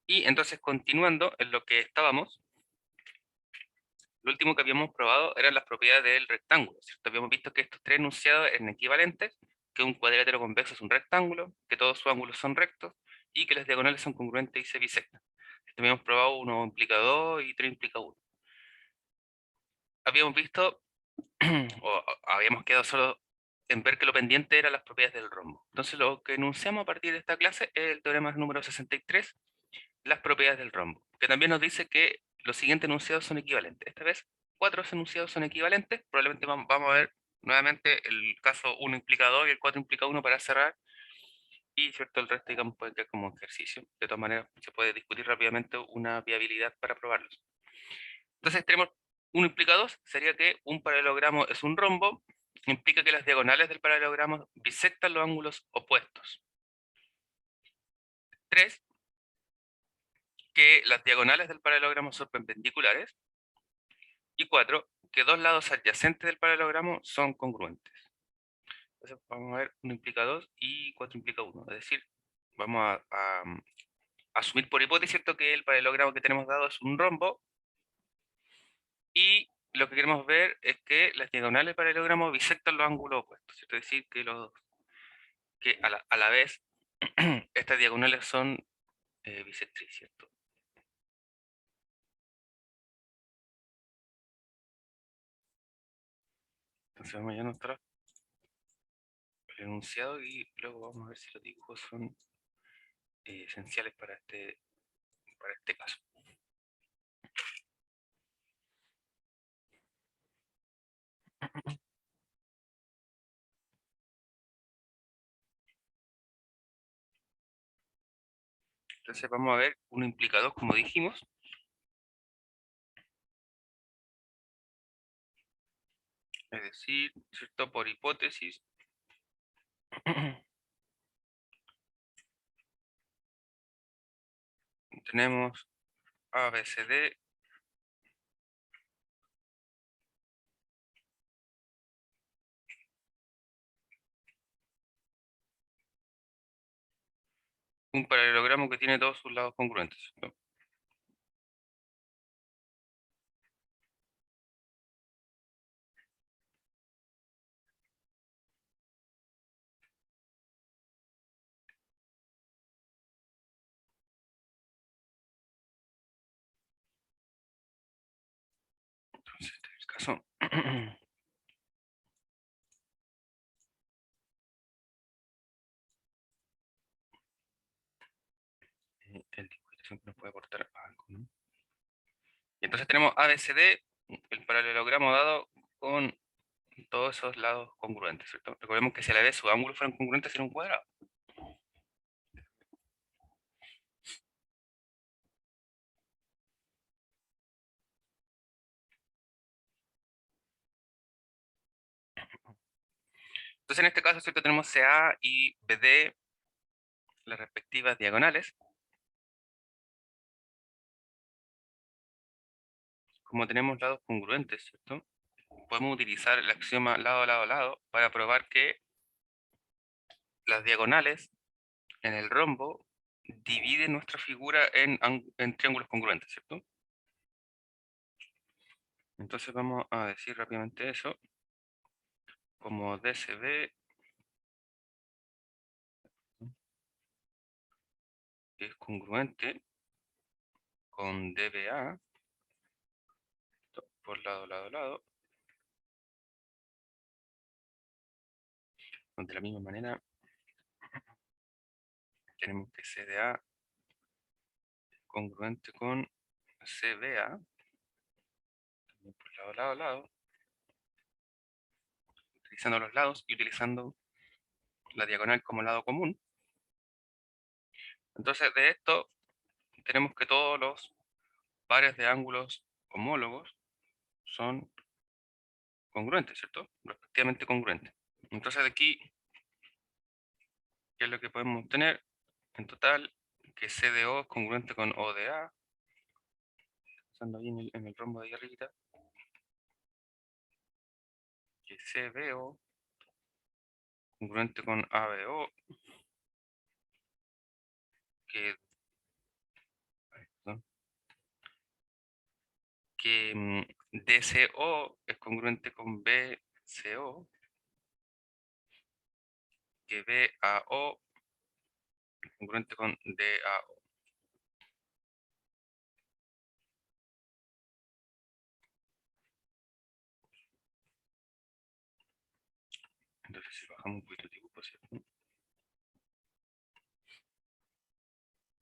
Y entonces, continuando en lo que estábamos, lo último que habíamos probado eran las propiedades del rectángulo, ¿cierto? Habíamos visto que estos tres enunciados eran equivalentes, que un cuadrilátero convexo es un rectángulo, que todos sus ángulos son rectos, y que las diagonales son congruentes y se bisectan. Habíamos probado 1 implica 2 y 3 implica 1. Habíamos visto, o habíamos quedado solo en ver que lo pendiente eran las propiedades del rombo. Entonces lo que enunciamos a partir de esta clase es el teorema número 63, las propiedades del rombo, que también nos dice que los siguientes enunciados son equivalentes. Esta vez, 4 enunciados son equivalentes. Probablemente vamos a ver nuevamente el caso 1 implica 2 y el 4 implica 1 para cerrar. Y cierto, el resto, digamos, puede quedar como ejercicio. De todas maneras, se puede discutir rápidamente una viabilidad para probarlos. Entonces tenemos 1 implica 2, sería que un paralelogramo es un rombo, implica que las diagonales del paralelogramo bisectan los ángulos opuestos. 3, que las diagonales del paralelogramo son perpendiculares. Y 4, que dos lados adyacentes del paralelogramo son congruentes. Entonces vamos a ver 1 implica 2 y 4 implica 1. Es decir, vamos a asumir por hipótesis, ¿cierto?, que el paralelogramo que tenemos dado es un rombo. Y lo que queremos ver es que las diagonales del paralelogramo bisectan los ángulos opuestos, ¿cierto? Es decir, que a la vez estas diagonales son bisectrices, ¿cierto? Entonces vamos a anotar el enunciado y luego vamos a ver si los dibujos son esenciales para este caso. Entonces vamos a ver 1 implica 2, como dijimos. Es decir, ¿cierto?, por hipótesis, tenemos ABCD un paralelogramo que tiene todos sus lados congruentes, ¿cierto? Entonces, este es el caso. El dibujito siempre nos puede aportar algo, ¿no? Y entonces tenemos ABCD, el paralelogramo dado con todos esos lados congruentes, ¿cierto? Recordemos que si a la vez sus ángulos fueran congruentes sería un cuadrado. Entonces en este caso, ¿cierto?, tenemos CA y BD, las respectivas diagonales. Como tenemos lados congruentes, ¿cierto?, podemos utilizar el axioma lado a lado a lado para probar que las diagonales en el rombo dividen nuestra figura en triángulos congruentes, ¿cierto? Entonces vamos a decir rápidamente eso, como DCB es congruente con DBA, por lado, lado, lado, de la misma manera tenemos que CDA es congruente con CBA, también por lado, lado, lado, utilizando los lados y utilizando la diagonal como lado común. Entonces de esto tenemos que todos los pares de ángulos homólogos son congruentes, ¿cierto? Respectivamente congruentes. Entonces de aquí, ¿qué es lo que podemos obtener? En total, que CDO es congruente con ODA, pensando ahí en el rombo de ahí arriba, que CBO congruente con ABO, que que DCO es congruente con BCO, que BAO es congruente con DAO. Entonces, si bajamos un poquito el dibujo, ¿cierto?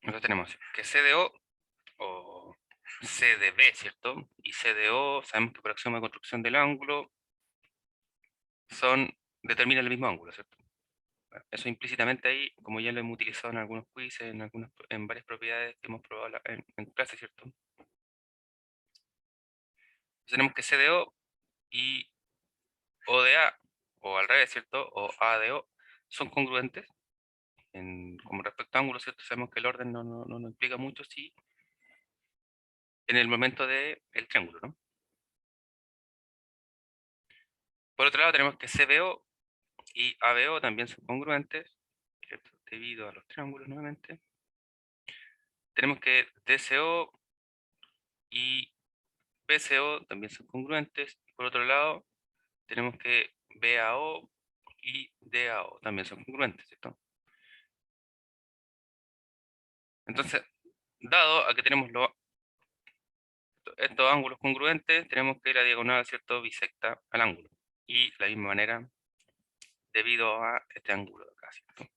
Entonces tenemos que CDO o CDB, ¿cierto? Y CDO, sabemos que por axioma de construcción del ángulo determinan el mismo ángulo, ¿cierto? Bueno, eso implícitamente ahí, como ya lo hemos utilizado en algunos quizzes, en varias propiedades que hemos probado en clase, ¿cierto? Tenemos que CDO y O de A, o al revés, ¿cierto? O A de O, son congruentes como respecto a ángulos, ¿cierto? Sabemos que el orden no nos implica mucho si en el momento del triángulo, ¿no? Por otro lado, tenemos que CBO y ABO también son congruentes, ¿cierto? Debido a los triángulos nuevamente. Tenemos que DCO y BCO también son congruentes. Por otro lado, tenemos que BAO y DAO también son congruentes, ¿cierto? Entonces, dado a que tenemos estos ángulos congruentes, tenemos que la diagonal, ¿cierto?, bisecta al ángulo. Y de la misma manera, debido a este ángulo de acá, ¿cierto?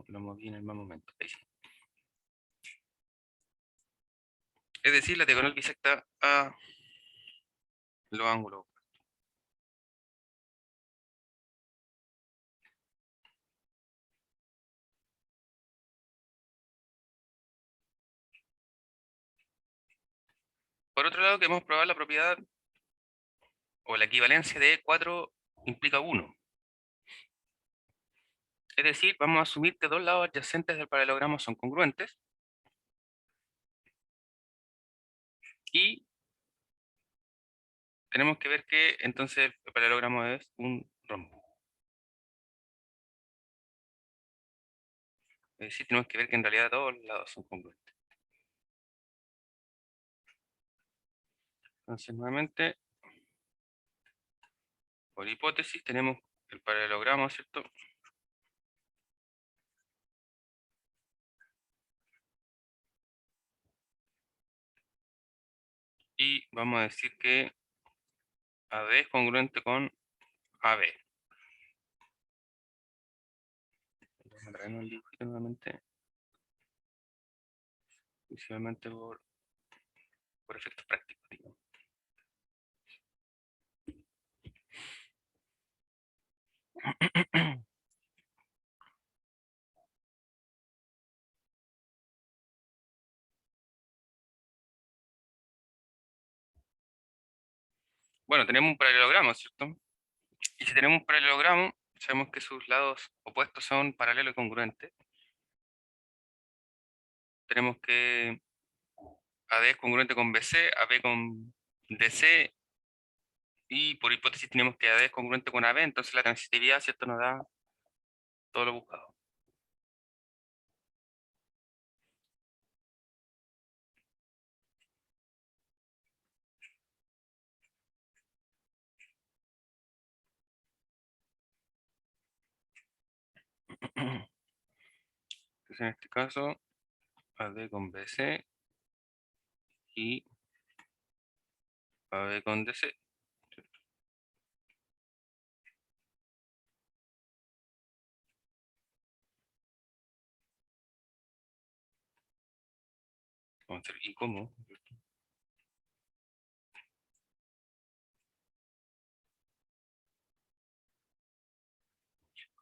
Lo moví en el mismo momento. Ahí sí. Es decir, la diagonal bisecta a los ángulos. Por otro lado, queremos probar la propiedad o la equivalencia de 4 implica 1. Es decir, vamos a asumir que dos lados adyacentes del paralelogramo son congruentes y tenemos que ver que entonces el paralelogramo es un rombo. Es decir, tenemos que ver que en realidad todos los lados son congruentes. Entonces, nuevamente, por hipótesis, tenemos el paralelogramo, ¿cierto? Y vamos a decir que AD es congruente con AB. Vamos a traernos el dibujito nuevamente, principalmente por efectos prácticos, digamos. Bueno, tenemos un paralelogramo, ¿cierto? Y si tenemos un paralelogramo, sabemos que sus lados opuestos son paralelos y congruentes. Tenemos que AD es congruente con BC, AB con DC, y por hipótesis tenemos que AD es congruente con AB, entonces la transitividad, ¿cierto?, nos da todo lo buscado. Entonces en este caso, AD con BC y AB con DC. Vamos a hacer, ¿y cómo?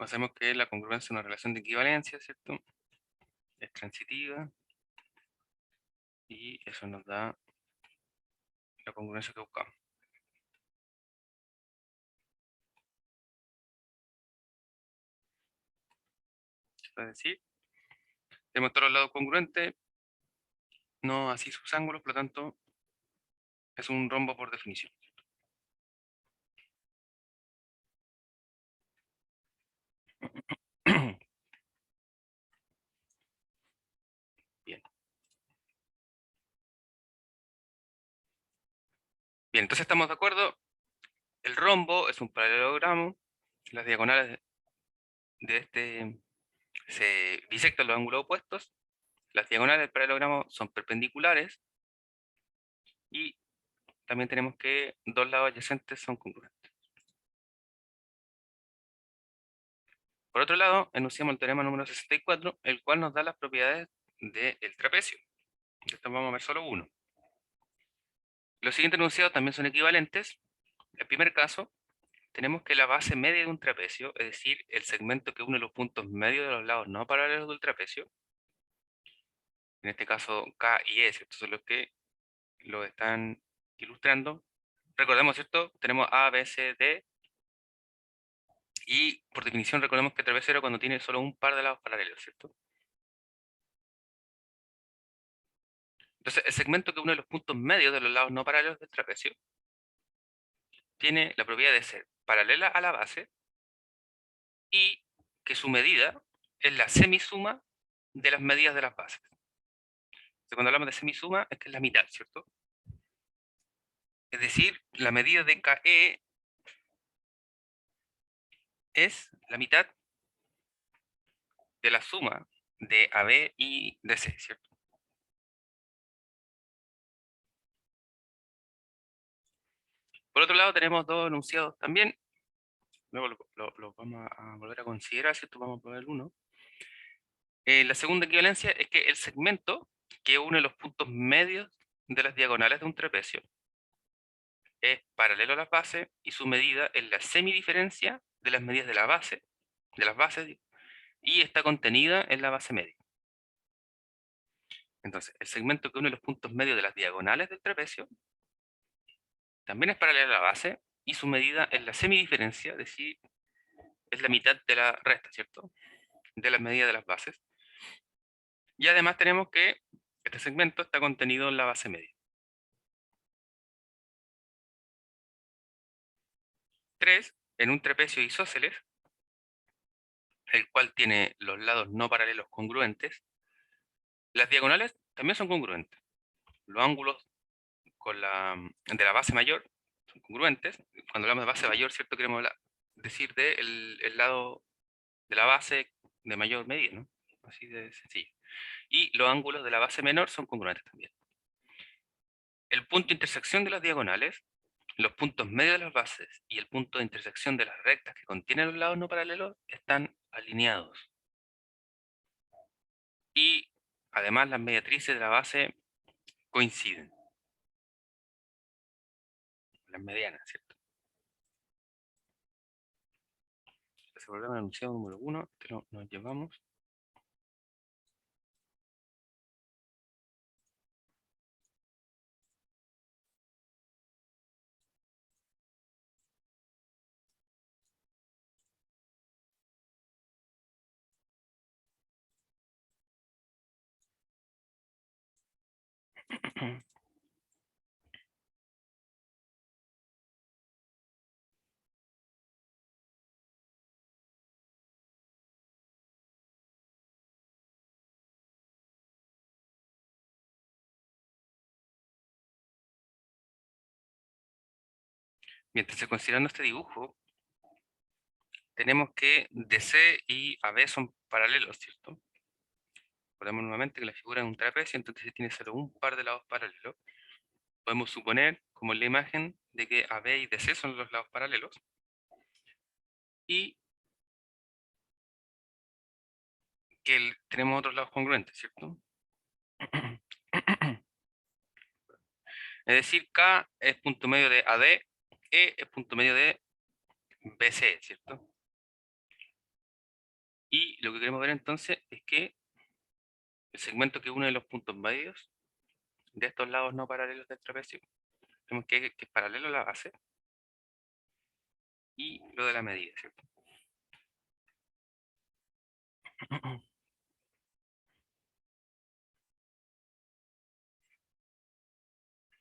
Sabemos que la congruencia es una relación de equivalencia, ¿cierto? Es transitiva y eso nos da la congruencia que buscamos. Es decir, tenemos todos los lados congruentes, no así sus ángulos, por lo tanto, es un rombo por definición. Bien. Bien, entonces estamos de acuerdo. El rombo es un paralelogramo. Las diagonales de este se bisectan los ángulos opuestos. Las diagonales del paralelogramo son perpendiculares. Y también tenemos que dos lados adyacentes son congruentes. Por otro lado, enunciamos el teorema número 64, el cual nos da las propiedades del trapecio. De esto vamos a ver solo uno. Los siguientes enunciados también son equivalentes. En el primer caso, tenemos que la base media de un trapecio, es decir, el segmento que une los puntos medios de los lados no paralelos del trapecio, en este caso K y S, estos son los que lo están ilustrando. Recordemos, ¿cierto? Tenemos A, B, C, D, y por definición recordemos que trapecio era cuando tiene solo un par de lados paralelos, ¿cierto? Entonces, el segmento que une los puntos medios de los lados no paralelos del trapecio tiene la propiedad de ser paralela a la base y que su medida es la semisuma de las medidas de las bases. Entonces, cuando hablamos de semisuma es que es la mitad, ¿cierto? Es decir, la medida de KE es la mitad de la suma de AB y de C, ¿cierto? Por otro lado, tenemos dos enunciados también. Luego lo vamos a volver a considerar, ¿cierto? Vamos a poner uno. La segunda equivalencia es que el segmento que une los puntos medios de las diagonales de un trapecio es paralelo a las bases y su medida es la semidiferencia de las medidas de la base, de las bases, digo, y está contenida en la base media. Entonces, el segmento que une los puntos medios de las diagonales del trapecio también es paralelo a la base y su medida es la semidiferencia, es decir, es la mitad de la resta, ¿cierto? De las medidas de las bases. Y además tenemos que este segmento está contenido en la base media. 3, en un trapecio isósceles, el cual tiene los lados no paralelos congruentes, las diagonales también son congruentes. Los ángulos de la base mayor son congruentes. Cuando hablamos de base mayor, ¿cierto? Queremos decir el lado de la base de mayor medida, ¿no? Así de sencillo. Y los ángulos de la base menor son congruentes también. El punto de intersección de las diagonales, los puntos medios de las bases y el punto de intersección de las rectas que contienen los lados no paralelos están alineados. Y además las mediatrices de la base coinciden. Las medianas, ¿cierto? Entonces volvemos al enunciado número 1, nos llevamos. Bien, entonces considerando este dibujo, tenemos que DC y AB son paralelos, ¿cierto? Recordemos nuevamente que la figura es un trapecio, entonces tiene solo un par de lados paralelos. Podemos suponer, como en la imagen, de que AB y DC son los lados paralelos. Y que tenemos otros lados congruentes, ¿cierto? Es decir, K es punto medio de AD, E es punto medio de BC, ¿cierto? Y lo que queremos ver entonces es que el segmento que une los puntos medios de estos lados no paralelos del trapecio, tenemos que es paralelo a la base, y lo de la medida, ¿cierto?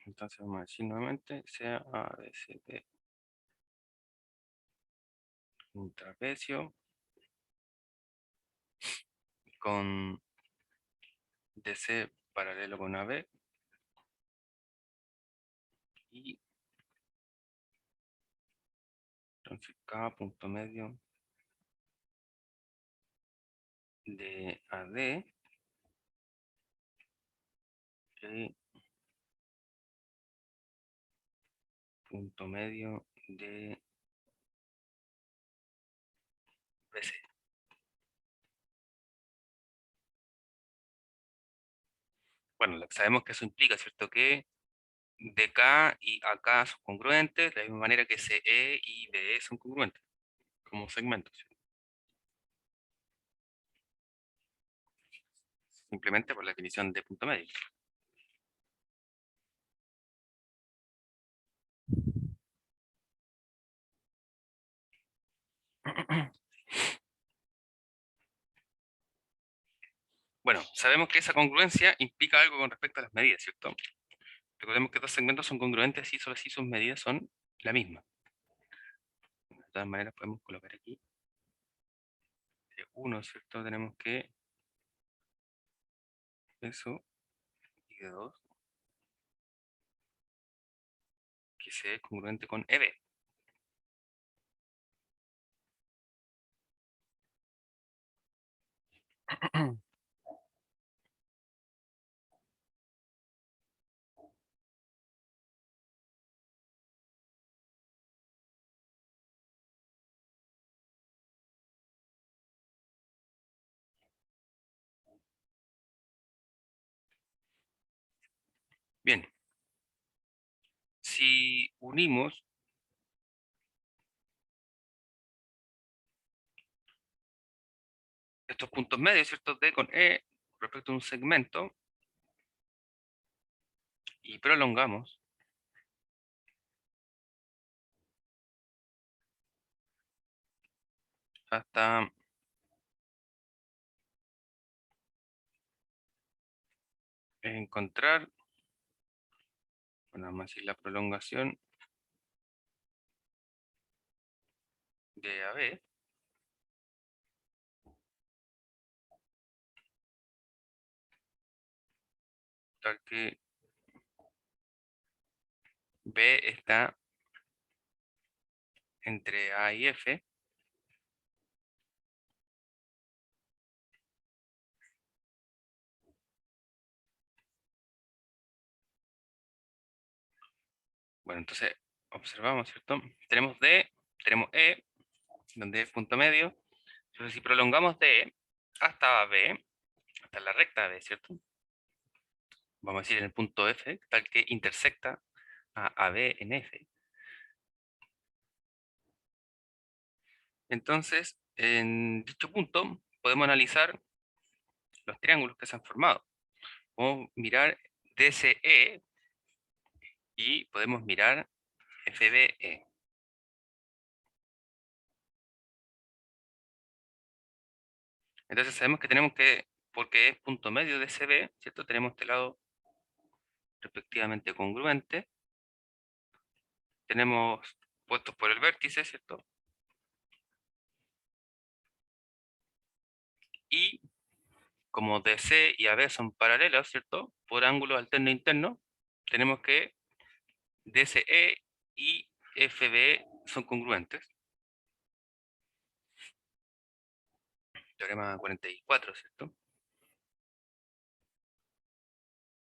Entonces vamos a decir nuevamente, sea ABCD un trapecio con DC paralelo con AB y Entonces, K punto medio de AD y punto medio de BC. Bueno, sabemos que eso implica, ¿cierto? Que DK y AK son congruentes, de la misma manera que CE y BE son congruentes, como segmentos, ¿cierto? Simplemente por la definición de punto medio. Bueno, sabemos que esa congruencia implica algo con respecto a las medidas, ¿cierto? Recordemos que dos segmentos son congruentes y solo si sus medidas son la misma. De todas maneras podemos colocar aquí de 1, ¿cierto? Tenemos que eso, y de 2, que sea congruente con EB. Bien, si unimos estos puntos medios, ¿cierto? D con E respecto a un segmento y prolongamos hasta encontrar, bueno, vamos a decir la prolongación de AB, tal que B está entre A y F, bueno, entonces observamos, ¿cierto? Tenemos D, tenemos E, donde es punto medio, entonces si prolongamos D hasta B, hasta la recta B, ¿cierto? Vamos a decir en el punto F, tal que intersecta a AB en F. Entonces, en dicho punto, podemos analizar los triángulos que se han formado. Podemos mirar DCE y podemos mirar FBE. Entonces sabemos que tenemos que, porque es punto medio de CB, ¿cierto? Tenemos este lado respectivamente congruente. Tenemos puestos por el vértice, ¿cierto? Y como DC y AB son paralelos, ¿cierto? Por ángulos alterno e interno, tenemos que DCE y FBE son congruentes. Teorema 44, ¿cierto?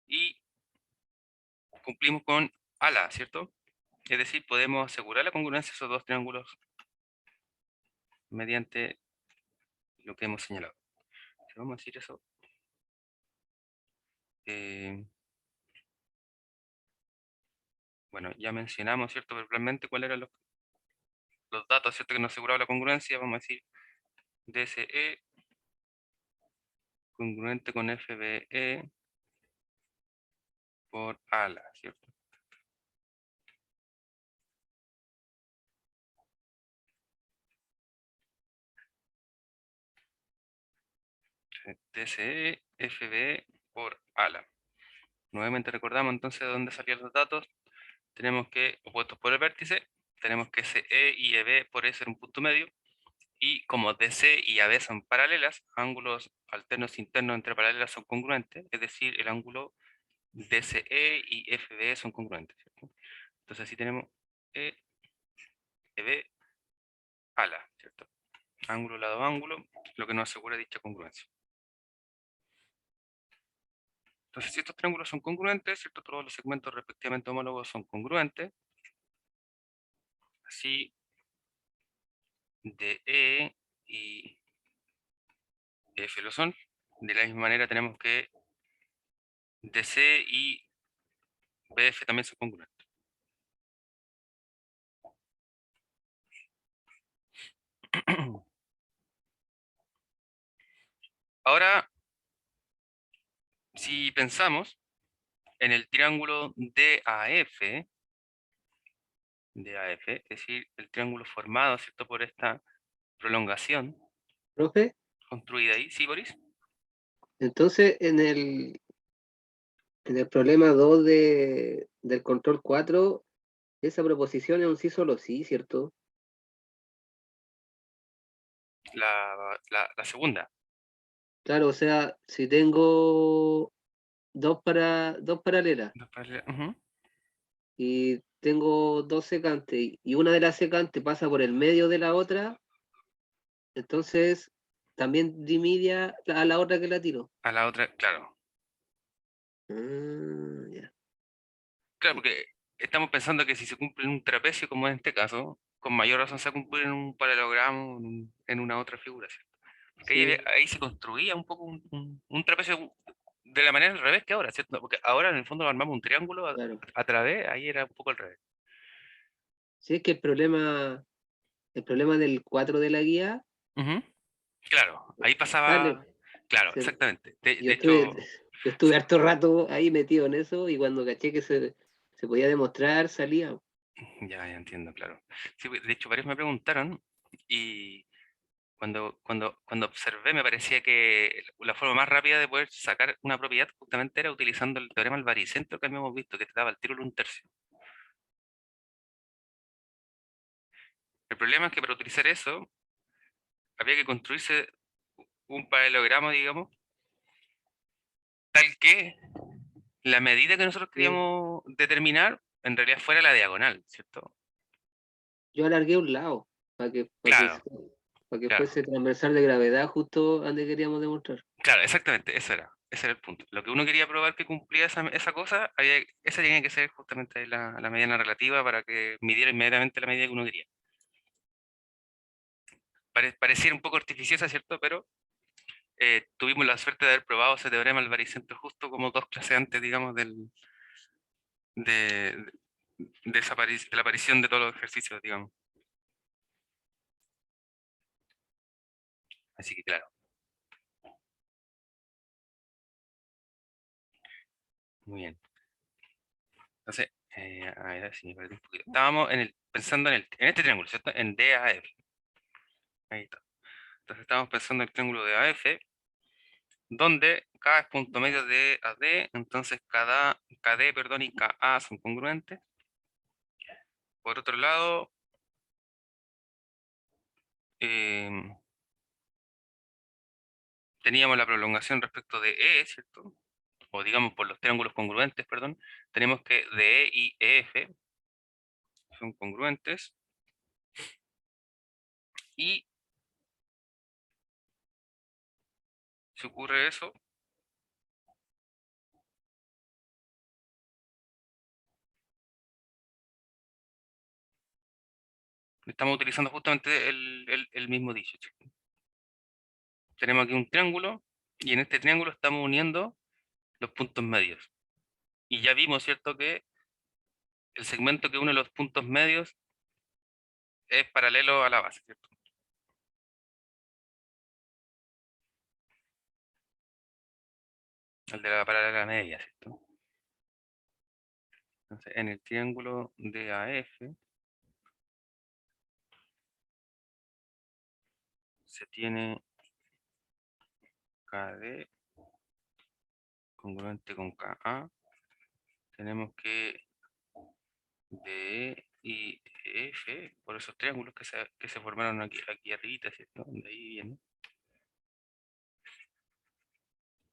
Y cumplimos con ALA, ¿cierto? Es decir, podemos asegurar la congruencia de esos dos triángulos mediante lo que hemos señalado. Si vamos a decir eso, eh, bueno, ya mencionamos, ¿cierto? Verbalmente cuáles eran los datos, ¿cierto? Que nos aseguraban la congruencia. Vamos a decir DCE congruente con FBE por ALA, ¿cierto? DCE, FBE por ALA. Nuevamente recordamos entonces de dónde salían los datos. Tenemos que, opuestos por el vértice, tenemos que CE y EB por E ser un punto medio. Y como DC y AB son paralelas, ángulos alternos internos entre paralelas son congruentes, es decir, el ángulo DCE y FBE son congruentes, ¿cierto? Entonces así tenemos E, EB ala, ¿cierto? Ángulo, lado, ángulo, lo que nos asegura dicha congruencia. Entonces, si estos triángulos son congruentes, ¿cierto? Todos los segmentos respectivamente homólogos son congruentes. Así, DE y F lo son. De la misma manera tenemos que DC y BF también son congruentes. Ahora, si pensamos en el triángulo DAF, es decir, el triángulo formado, ¿cierto? Por esta prolongación Profe, construida ahí, ¿sí, Boris? entonces en el problema 2 del control 4, esa proposición es un sí solo sí, ¿cierto? La segunda. Claro, o sea, si tengo dos paralelas Ujú. y tengo dos secantes y una de las secantes pasa por el medio de la otra, entonces también dimidia a la otra que la tiro. A la otra, claro. Ya. Claro, porque estamos pensando que si se cumple en un trapecio, como en este caso, con mayor razón se va a cumplir en un paralelogramo, en una otra figura, ¿cierto? Porque Sí, ahí se construía un poco un trapecio de la manera al revés que ahora, ¿cierto? Porque ahora en el fondo armamos un triángulo claro. a través, ahí era un poco al revés. Sí, es que el problema del 4 de la guía Ujú. Claro, ahí sale. pasaba, claro, se- exactamente. yo De estuve, hecho, yo estuve harto rato ahí metido en eso y cuando caché que se podía demostrar, salía. ya entiendo, claro. Sí, de hecho, varios me preguntaron y cuando observé me parecía que la forma más rápida de poder sacar una propiedad justamente era utilizando el teorema del baricentro que habíamos visto, que te daba el tiro un tercio. El problema es que para utilizar eso había que construirse un paralelogramo, digamos, tal que la medida que nosotros Sí. queríamos determinar en realidad fuera la diagonal, ¿cierto? Yo alargué un lado Claro, para que claro, fuese transversal de gravedad justo donde queríamos demostrar. claro, exactamente, ese era el punto. Lo que uno quería probar que cumplía esa cosa, esa tenía que ser justamente la mediana relativa para que midiera inmediatamente la medida que uno quería. Pareciera un poco artificiosa, ¿cierto? Pero tuvimos la suerte de haber probado ese teorema del baricentro justo como 2 clases antes, digamos, de, de la aparición de todos los ejercicios, digamos. Así que claro, muy bien. Entonces, a ver si me perdí un poquito. Estábamos pensando en este triángulo, ¿cierto? En DAF. Ahí está. Entonces estábamos pensando en el triángulo de AF, donde K es punto medio de AD, entonces KD, perdón, y KA son congruentes. Por otro lado, em, teníamos la prolongación respecto de E, ¿cierto? O digamos por los triángulos congruentes, perdón, tenemos que DE y EF son congruentes. Y si ocurre eso, estamos utilizando justamente el mismo dicho, ¿cierto? Tenemos aquí un triángulo y en este triángulo estamos uniendo los puntos medios. Y ya vimos, ¿cierto?, que el segmento que une los puntos medios es paralelo a la base, ¿cierto? El de la paralela media, ¿cierto? Entonces, en el triángulo DAF se tiene KD congruente con KA. Tenemos que DE y F, por esos triángulos que se formaron aquí arribita, ¿cierto? De ahí viene.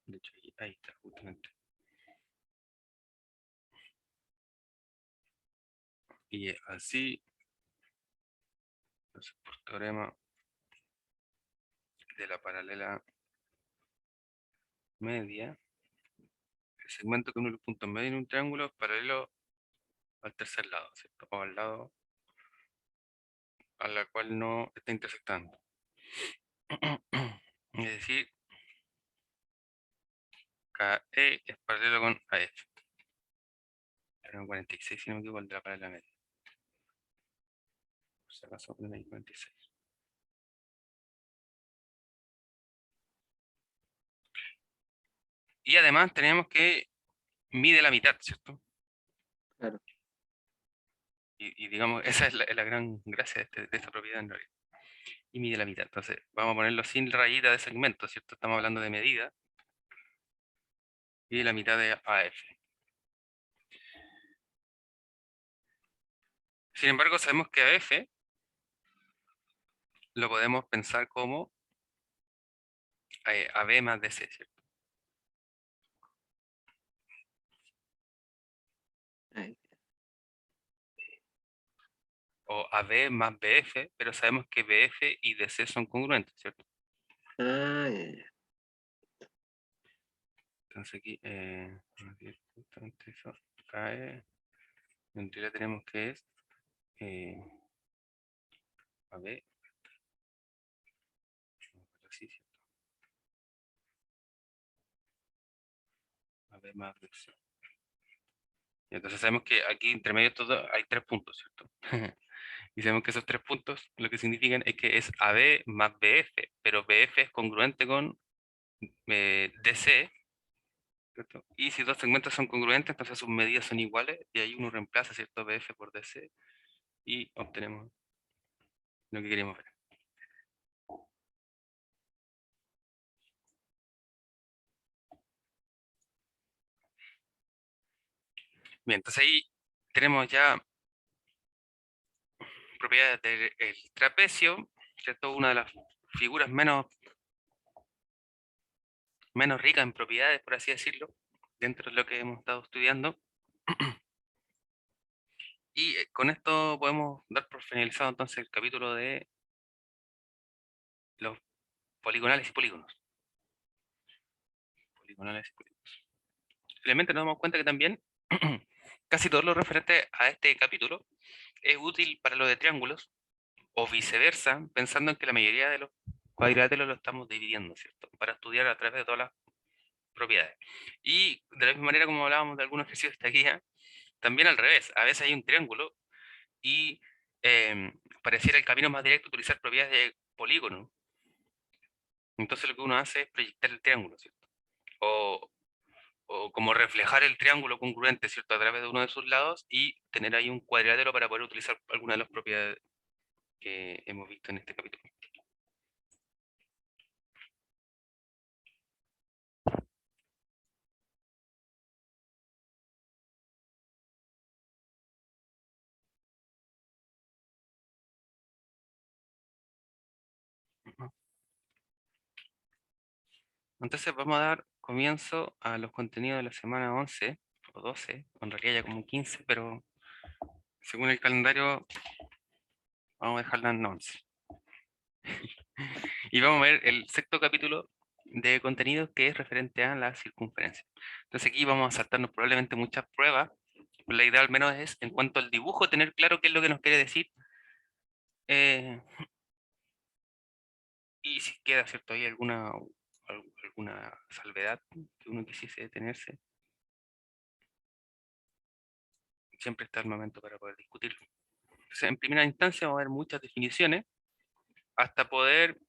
De hecho, ahí está, justamente. Y así Entonces, por teorema de la paralela media, el segmento que une los puntos medios en un triángulo es paralelo al tercer lado, ¿cierto? O al lado a la cual no está intersectando. Es decir, KE es paralelo con AF. Era 46, si no me equivoco, el de la paralela media. Por si acaso ponen ahí 46. Y además tenemos que mide la mitad, ¿cierto? Claro. Y digamos, esa es la gran gracia de esta propiedad en realidad. Y mide la mitad. Entonces, vamos a ponerlo sin rayita de segmento, ¿cierto? Estamos hablando de medida. Y la mitad de AF. Sin embargo, sabemos que AF lo podemos pensar como AB más DC, ¿cierto? Ay, O AB más BF, pero sabemos que BF y DC son congruentes, ¿cierto? ah, ya. Entonces aquí, justamente eso cae. En teoría tenemos que es AB, así, ¿cierto? AB más BC. Y entonces sabemos que aquí entre medio de todo hay 3 puntos, ¿cierto? Y sabemos que esos 3 puntos lo que significan es que es AB más BF, pero BF es congruente con DC, ¿cierto? Y si dos segmentos son congruentes, entonces sus medidas son iguales y ahí uno reemplaza, ¿cierto? BF por DC y obtenemos lo que queremos ver. Bien, entonces ahí tenemos ya propiedades del trapecio, ¿cierto? Una de las figuras menos ricas en propiedades, por así decirlo, dentro de lo que hemos estado estudiando. Y con esto podemos dar por finalizado entonces el capítulo de los poligonales y polígonos. Poligonales y polígonos. Finalmente nos damos cuenta que también casi todo lo referente a este capítulo es útil para lo de triángulos, o viceversa, pensando en que la mayoría de los cuadriláteros lo estamos dividiendo, ¿cierto? Para estudiar a través de todas las propiedades. Y de la misma manera como hablábamos de algunos ejercicios de esta guía, también al revés, a veces hay un triángulo y pareciera el camino más directo utilizar propiedades de polígono. Entonces lo que uno hace es proyectar el triángulo, ¿cierto? O como reflejar el triángulo congruente, ¿cierto? A través de uno de sus lados y tener ahí un cuadrilátero para poder utilizar alguna de las propiedades que hemos visto en este capítulo. Entonces vamos a dar comienzo a los contenidos de la semana 11 o 12, o en realidad ya como 15, pero según el calendario vamos a dejarla en 11. Y vamos a ver el sexto capítulo de contenidos que es referente a la circunferencia. Entonces aquí vamos a saltarnos probablemente muchas pruebas. La idea al menos es, en cuanto al dibujo, tener claro qué es lo que nos quiere decir. Y si queda, ¿cierto? Hay alguna salvedad que uno quisiese detenerse, siempre está el momento para poder discutirlo. Entonces, en primera instancia vamos a ver muchas definiciones hasta poder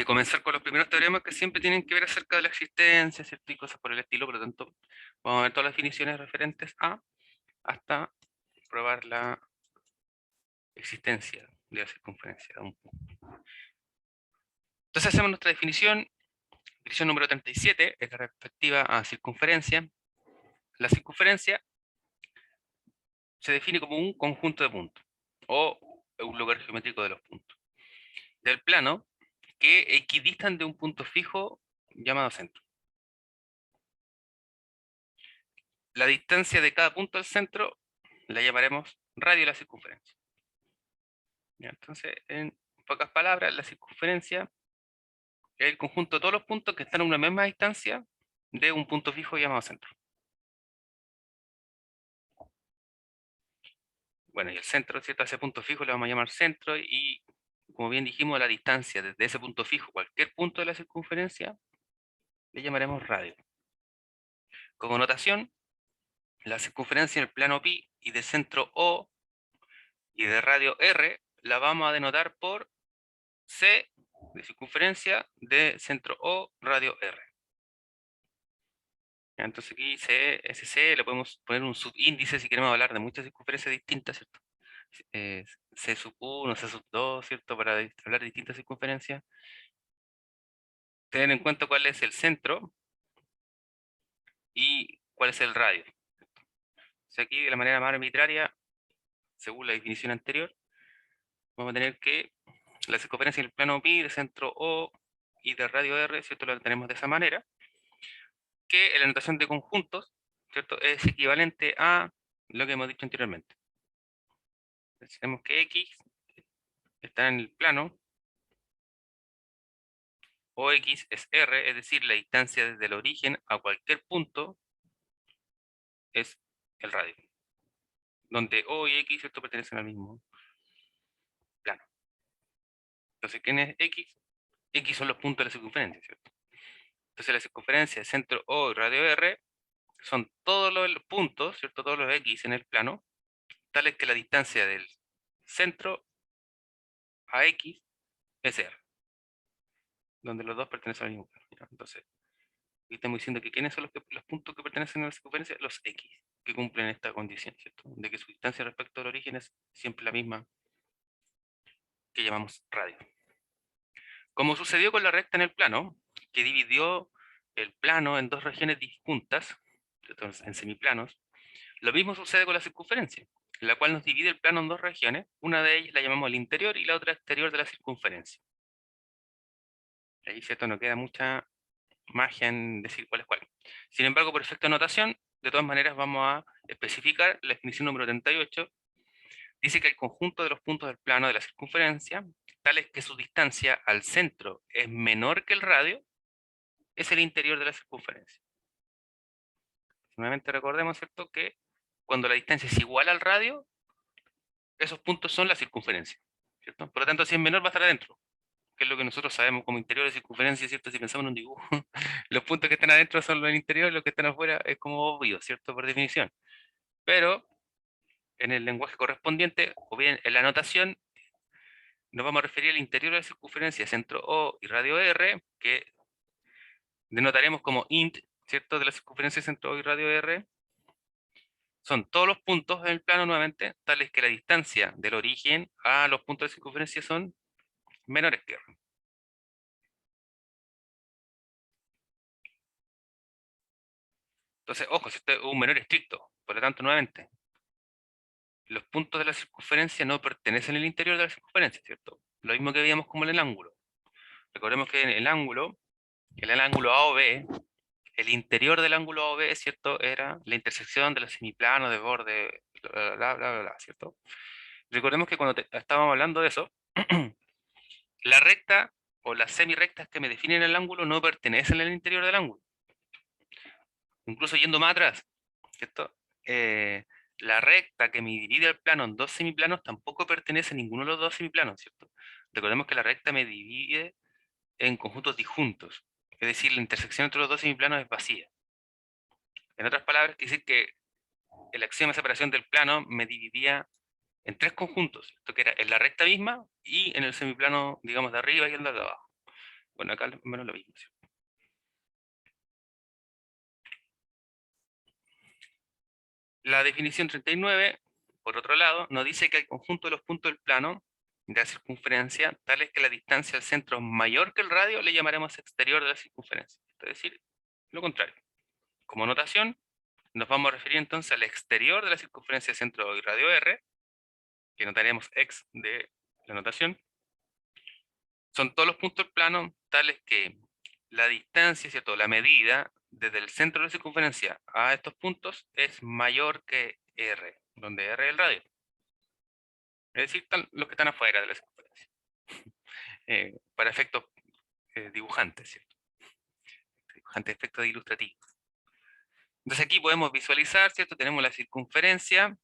comenzar con los primeros teoremas que siempre tienen que ver acerca de la existencia, ¿cierto? Y cosas por el estilo. Por lo tanto, vamos a ver todas las definiciones referentes a hasta probar la existencia de la circunferencia de un punto. Entonces hacemos nuestra definición. Definición número 37 es la respectiva a circunferencia. La circunferencia se define como un conjunto de puntos o un lugar geométrico de los puntos del plano que equidistan de un punto fijo llamado centro. La distancia de cada punto al centro la llamaremos radio de la circunferencia. ¿Ya? Entonces, en pocas palabras, la circunferencia es el conjunto de todos los puntos que están a una misma distancia de un punto fijo llamado centro. Bueno, y el centro, ¿cierto? A ese punto fijo le vamos a llamar centro y, como bien dijimos, la distancia desde ese punto fijo, cualquier punto de la circunferencia, le llamaremos radio. Como notación, la circunferencia en el plano pi y de centro O y de radio R la vamos a denotar por C de circunferencia de centro O, radio R. Entonces aquí ese C le podemos poner un subíndice si queremos hablar de muchas circunferencias distintas, ¿cierto? C sub 1, C sub 2, ¿cierto? Para hablar de distintas circunferencias. Tener en cuenta cuál es el centro y cuál es el radio. O sea, aquí de la manera más arbitraria, según la definición anterior, vamos a tener que la circunferencia del plano pi, de centro O y de radio R, ¿cierto? Lo tenemos de esa manera, que en la notación de conjuntos, ¿cierto? Es equivalente a lo que hemos dicho anteriormente. Entonces, tenemos que X está en el plano, OX es R, es decir, la distancia desde el origen a cualquier punto es el radio, donde O y X, ¿cierto? Pertenecen al mismo plano. Entonces, ¿quién es X? X son los puntos de la circunferencia, ¿cierto? Entonces, la circunferencia de centro O y radio R son todos los puntos, ¿cierto? Todos los X en el plano, tales que la distancia del centro a X es R, donde los dos pertenecen al mismo plano, ¿ya? Entonces, aquí estamos diciendo que ¿quiénes son los puntos que pertenecen a la circunferencia? Los X, que cumplen esta condición, ¿cierto? De que su distancia respecto al origen es siempre la misma que llamamos radio. Como sucedió con la recta en el plano, que dividió el plano en dos regiones disjuntas, en semiplanos, lo mismo sucede con la circunferencia, la cual nos divide el plano en dos regiones. Una de ellas la llamamos el interior y la otra exterior de la circunferencia. Ahí, ¿cierto? No queda mucha magia en decir cuál es cuál. Sin embargo, por efecto de notación, de todas maneras vamos a especificar la definición número 38. Dice que el conjunto de los puntos del plano de la circunferencia, tales que su distancia al centro es menor que el radio, es el interior de la circunferencia. Nuevamente recordemos, ¿cierto?, que cuando la distancia es igual al radio, esos puntos son la circunferencia, ¿cierto? Por lo tanto, si es menor va a estar adentro, que es lo que nosotros sabemos como interior de circunferencia, ¿cierto? Si pensamos en un dibujo, los puntos que están adentro son los interiores, los que están afuera es como obvio, ¿cierto? Por definición. Pero en el lenguaje correspondiente, o bien en la notación, nos vamos a referir al interior de la circunferencia, centro O y radio R, que denotaremos como int, ¿cierto? De la circunferencia, centro O y radio R. Son todos los puntos en el plano nuevamente, tales que la distancia del origen a los puntos de circunferencia son menores que R. Entonces, ojo, si este es un menor estricto, por lo tanto, nuevamente, los puntos de la circunferencia no pertenecen al interior de la circunferencia, ¿cierto? Lo mismo que veíamos como en el ángulo. Recordemos que en el ángulo AOB, el interior del ángulo AOB, ¿cierto? Era la intersección de los semiplanos de borde, bla, bla, bla, bla, bla, ¿cierto? Recordemos que cuando estábamos hablando de eso, la recta o las semirectas que me definen el ángulo no pertenecen al interior del ángulo. Incluso yendo más atrás, ¿cierto? La recta que me divide el plano en dos semiplanos tampoco pertenece a ninguno de los dos semiplanos, ¿cierto? Recordemos que la recta me divide en conjuntos disjuntos, es decir, la intersección entre los dos semiplanos es vacía. En otras palabras, quiere decir que el axioma de separación del plano me dividía en tres conjuntos, esto que era en la recta misma y en el semiplano, digamos, de arriba y el de abajo. Bueno, acá menos lo mismo, ¿cierto? La definición 39, por otro lado, nos dice que el conjunto de los puntos del plano de la circunferencia, tal es que la distancia al centro es mayor que el radio, le llamaremos exterior de la circunferencia. Es decir, lo contrario. Como notación, nos vamos a referir entonces al exterior de la circunferencia de centro y radio R, que notaremos x de la notación. Son todos los puntos del plano tales que la distancia, ¿cierto? La medida desde el centro de la circunferencia a estos puntos es mayor que R, donde R es el radio. Es decir, los que están afuera de la circunferencia. Para efectos dibujantes, ¿cierto? Dibujantes, efectos ilustrativos. Entonces aquí podemos visualizar, ¿cierto? Tenemos la circunferencia.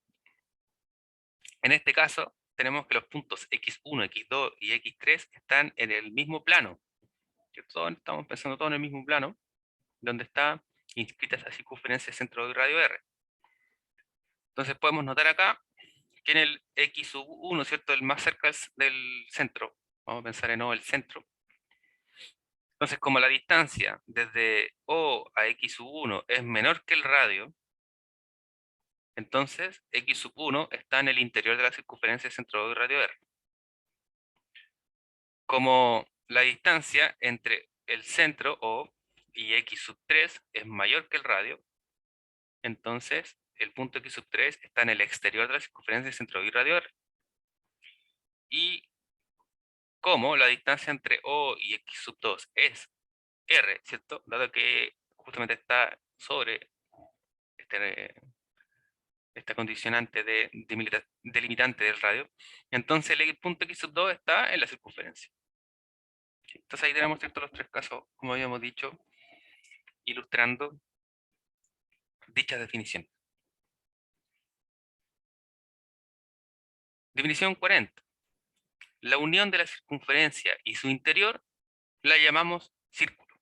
En este caso, tenemos que los puntos x1, x2 y x3 están en el mismo plano. ¿Cierto? Estamos pensando todo en el mismo plano, donde está inscrita esa circunferencia centro y radio R. Entonces podemos notar acá que en el x1, ¿cierto? El más cerca del centro, vamos a pensar en O, el centro. Entonces, como la distancia desde O a x1 es menor que el radio, entonces x1 está en el interior de la circunferencia centro y radio R. Como la distancia entre el centro O y x3 es mayor que el radio, entonces el punto x3 está en el exterior de la circunferencia centro y radio R. Y como la distancia entre O y x2 es R, ¿cierto? Dado que justamente está sobre esta condicionante delimitante del radio, entonces el punto x2 está en la circunferencia. Entonces ahí tenemos, ¿cierto?, los tres casos, como habíamos dicho, ilustrando dichas definiciones. Definición 40. La unión de la circunferencia y su interior la llamamos círculo.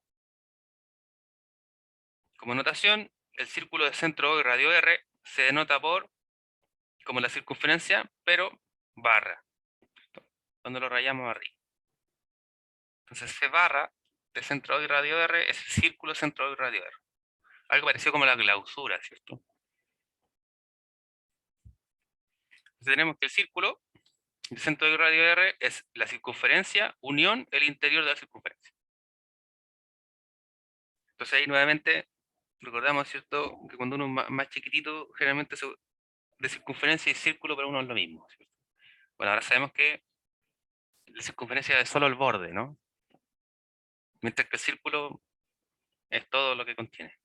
Como notación, el círculo de centro O y radio R se denota por, como la circunferencia, pero barra, cuando lo rayamos arriba. Entonces C barra de centro O y radio R es el círculo centro O y radio R. Algo parecido como la clausura, ¿cierto? Entonces tenemos que el círculo de centro O y radio R es la circunferencia unión el interior de la circunferencia. Entonces ahí nuevamente recordamos, ¿cierto?, que cuando uno es más chiquitito, generalmente de circunferencia y círculo para uno es lo mismo, ¿cierto? Bueno, ahora sabemos que la circunferencia es solo el borde, ¿no? Mientras que el círculo es todo lo que contiene.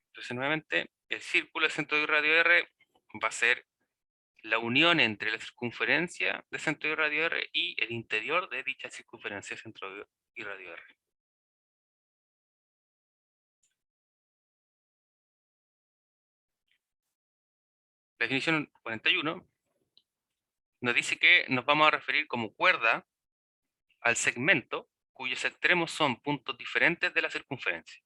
Entonces nuevamente, el círculo de centro y radio R va a ser la unión entre la circunferencia de centro y radio R y el interior de dicha circunferencia de centro y radio R. La definición 41 nos dice que nos vamos a referir como cuerda al segmento cuyos extremos son puntos diferentes de la circunferencia.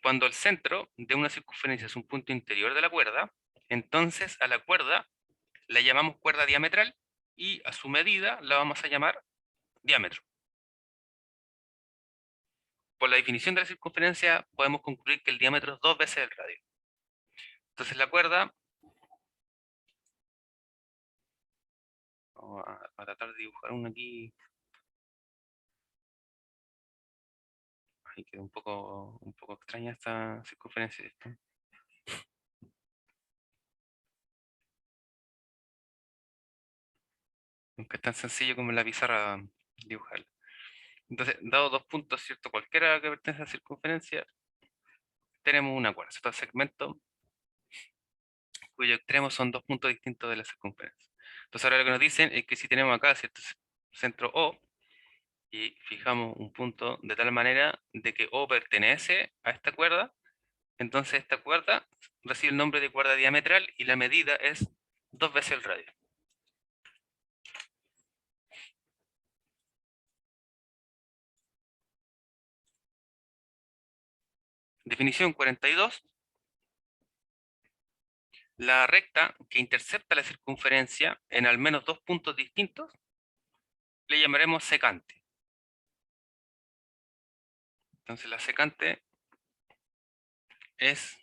Cuando el centro de una circunferencia es un punto interior de la cuerda, entonces a la cuerda la llamamos cuerda diametral y a su medida la vamos a llamar diámetro. Por la definición de la circunferencia podemos concluir que el diámetro es 2 veces el radio. Entonces la cuerda, vamos a tratar de dibujar una aquí. Ahí queda un poco extraña esta circunferencia. Nunca es tan sencillo como en la pizarra dibujarla. Entonces, dado dos puntos, ¿cierto? Cualquiera que pertenece a la circunferencia, tenemos una cuerda, ¿cierto? Segmento cuyo extremo son dos puntos distintos de la circunferencia. Entonces ahora lo que nos dicen es que si tenemos acá, ¿cierto?, centro O, y fijamos un punto de tal manera de que O pertenece a esta cuerda, entonces esta cuerda recibe el nombre de cuerda diametral y la medida es 2 veces el radio. Definición 42. La recta que intercepta la circunferencia en al menos dos puntos distintos le llamaremos secante. Entonces la secante es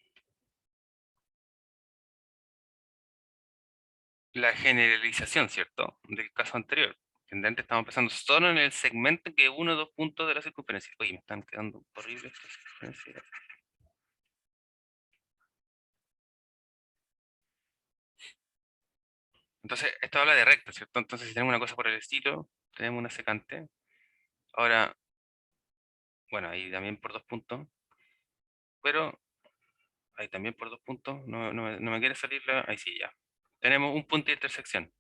la generalización, ¿cierto?, del caso anterior. Antes estamos pensando solo en el segmento que une dos puntos de la circunferencia. Oye, me están quedando horribles estas circunferencias. Entonces, esto habla de recta, ¿cierto? Entonces, si tenemos una cosa por el estilo, tenemos una secante. Ahora, bueno, ahí también por dos puntos. Pero ahí también por 2 puntos, no me quiere salir ahí sí, ya. Tenemos un punto de intersección.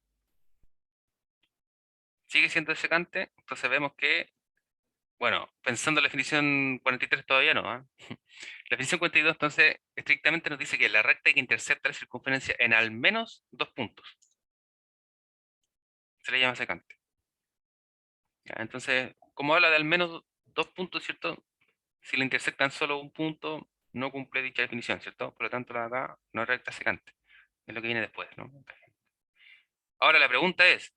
Sigue siendo secante, entonces vemos que, bueno, pensando en la definición 43 todavía no, ¿ah? La definición 42 entonces estrictamente nos dice que la recta que intercepta la circunferencia en al menos 2 puntos se le llama secante. ¿Ya? Entonces, como habla de al menos 2 puntos, ¿cierto? Si le intersectan solo un punto, no cumple dicha definición, ¿cierto? Por lo tanto, la de acá no es recta secante, es lo que viene después, ¿no? Ahora la pregunta es,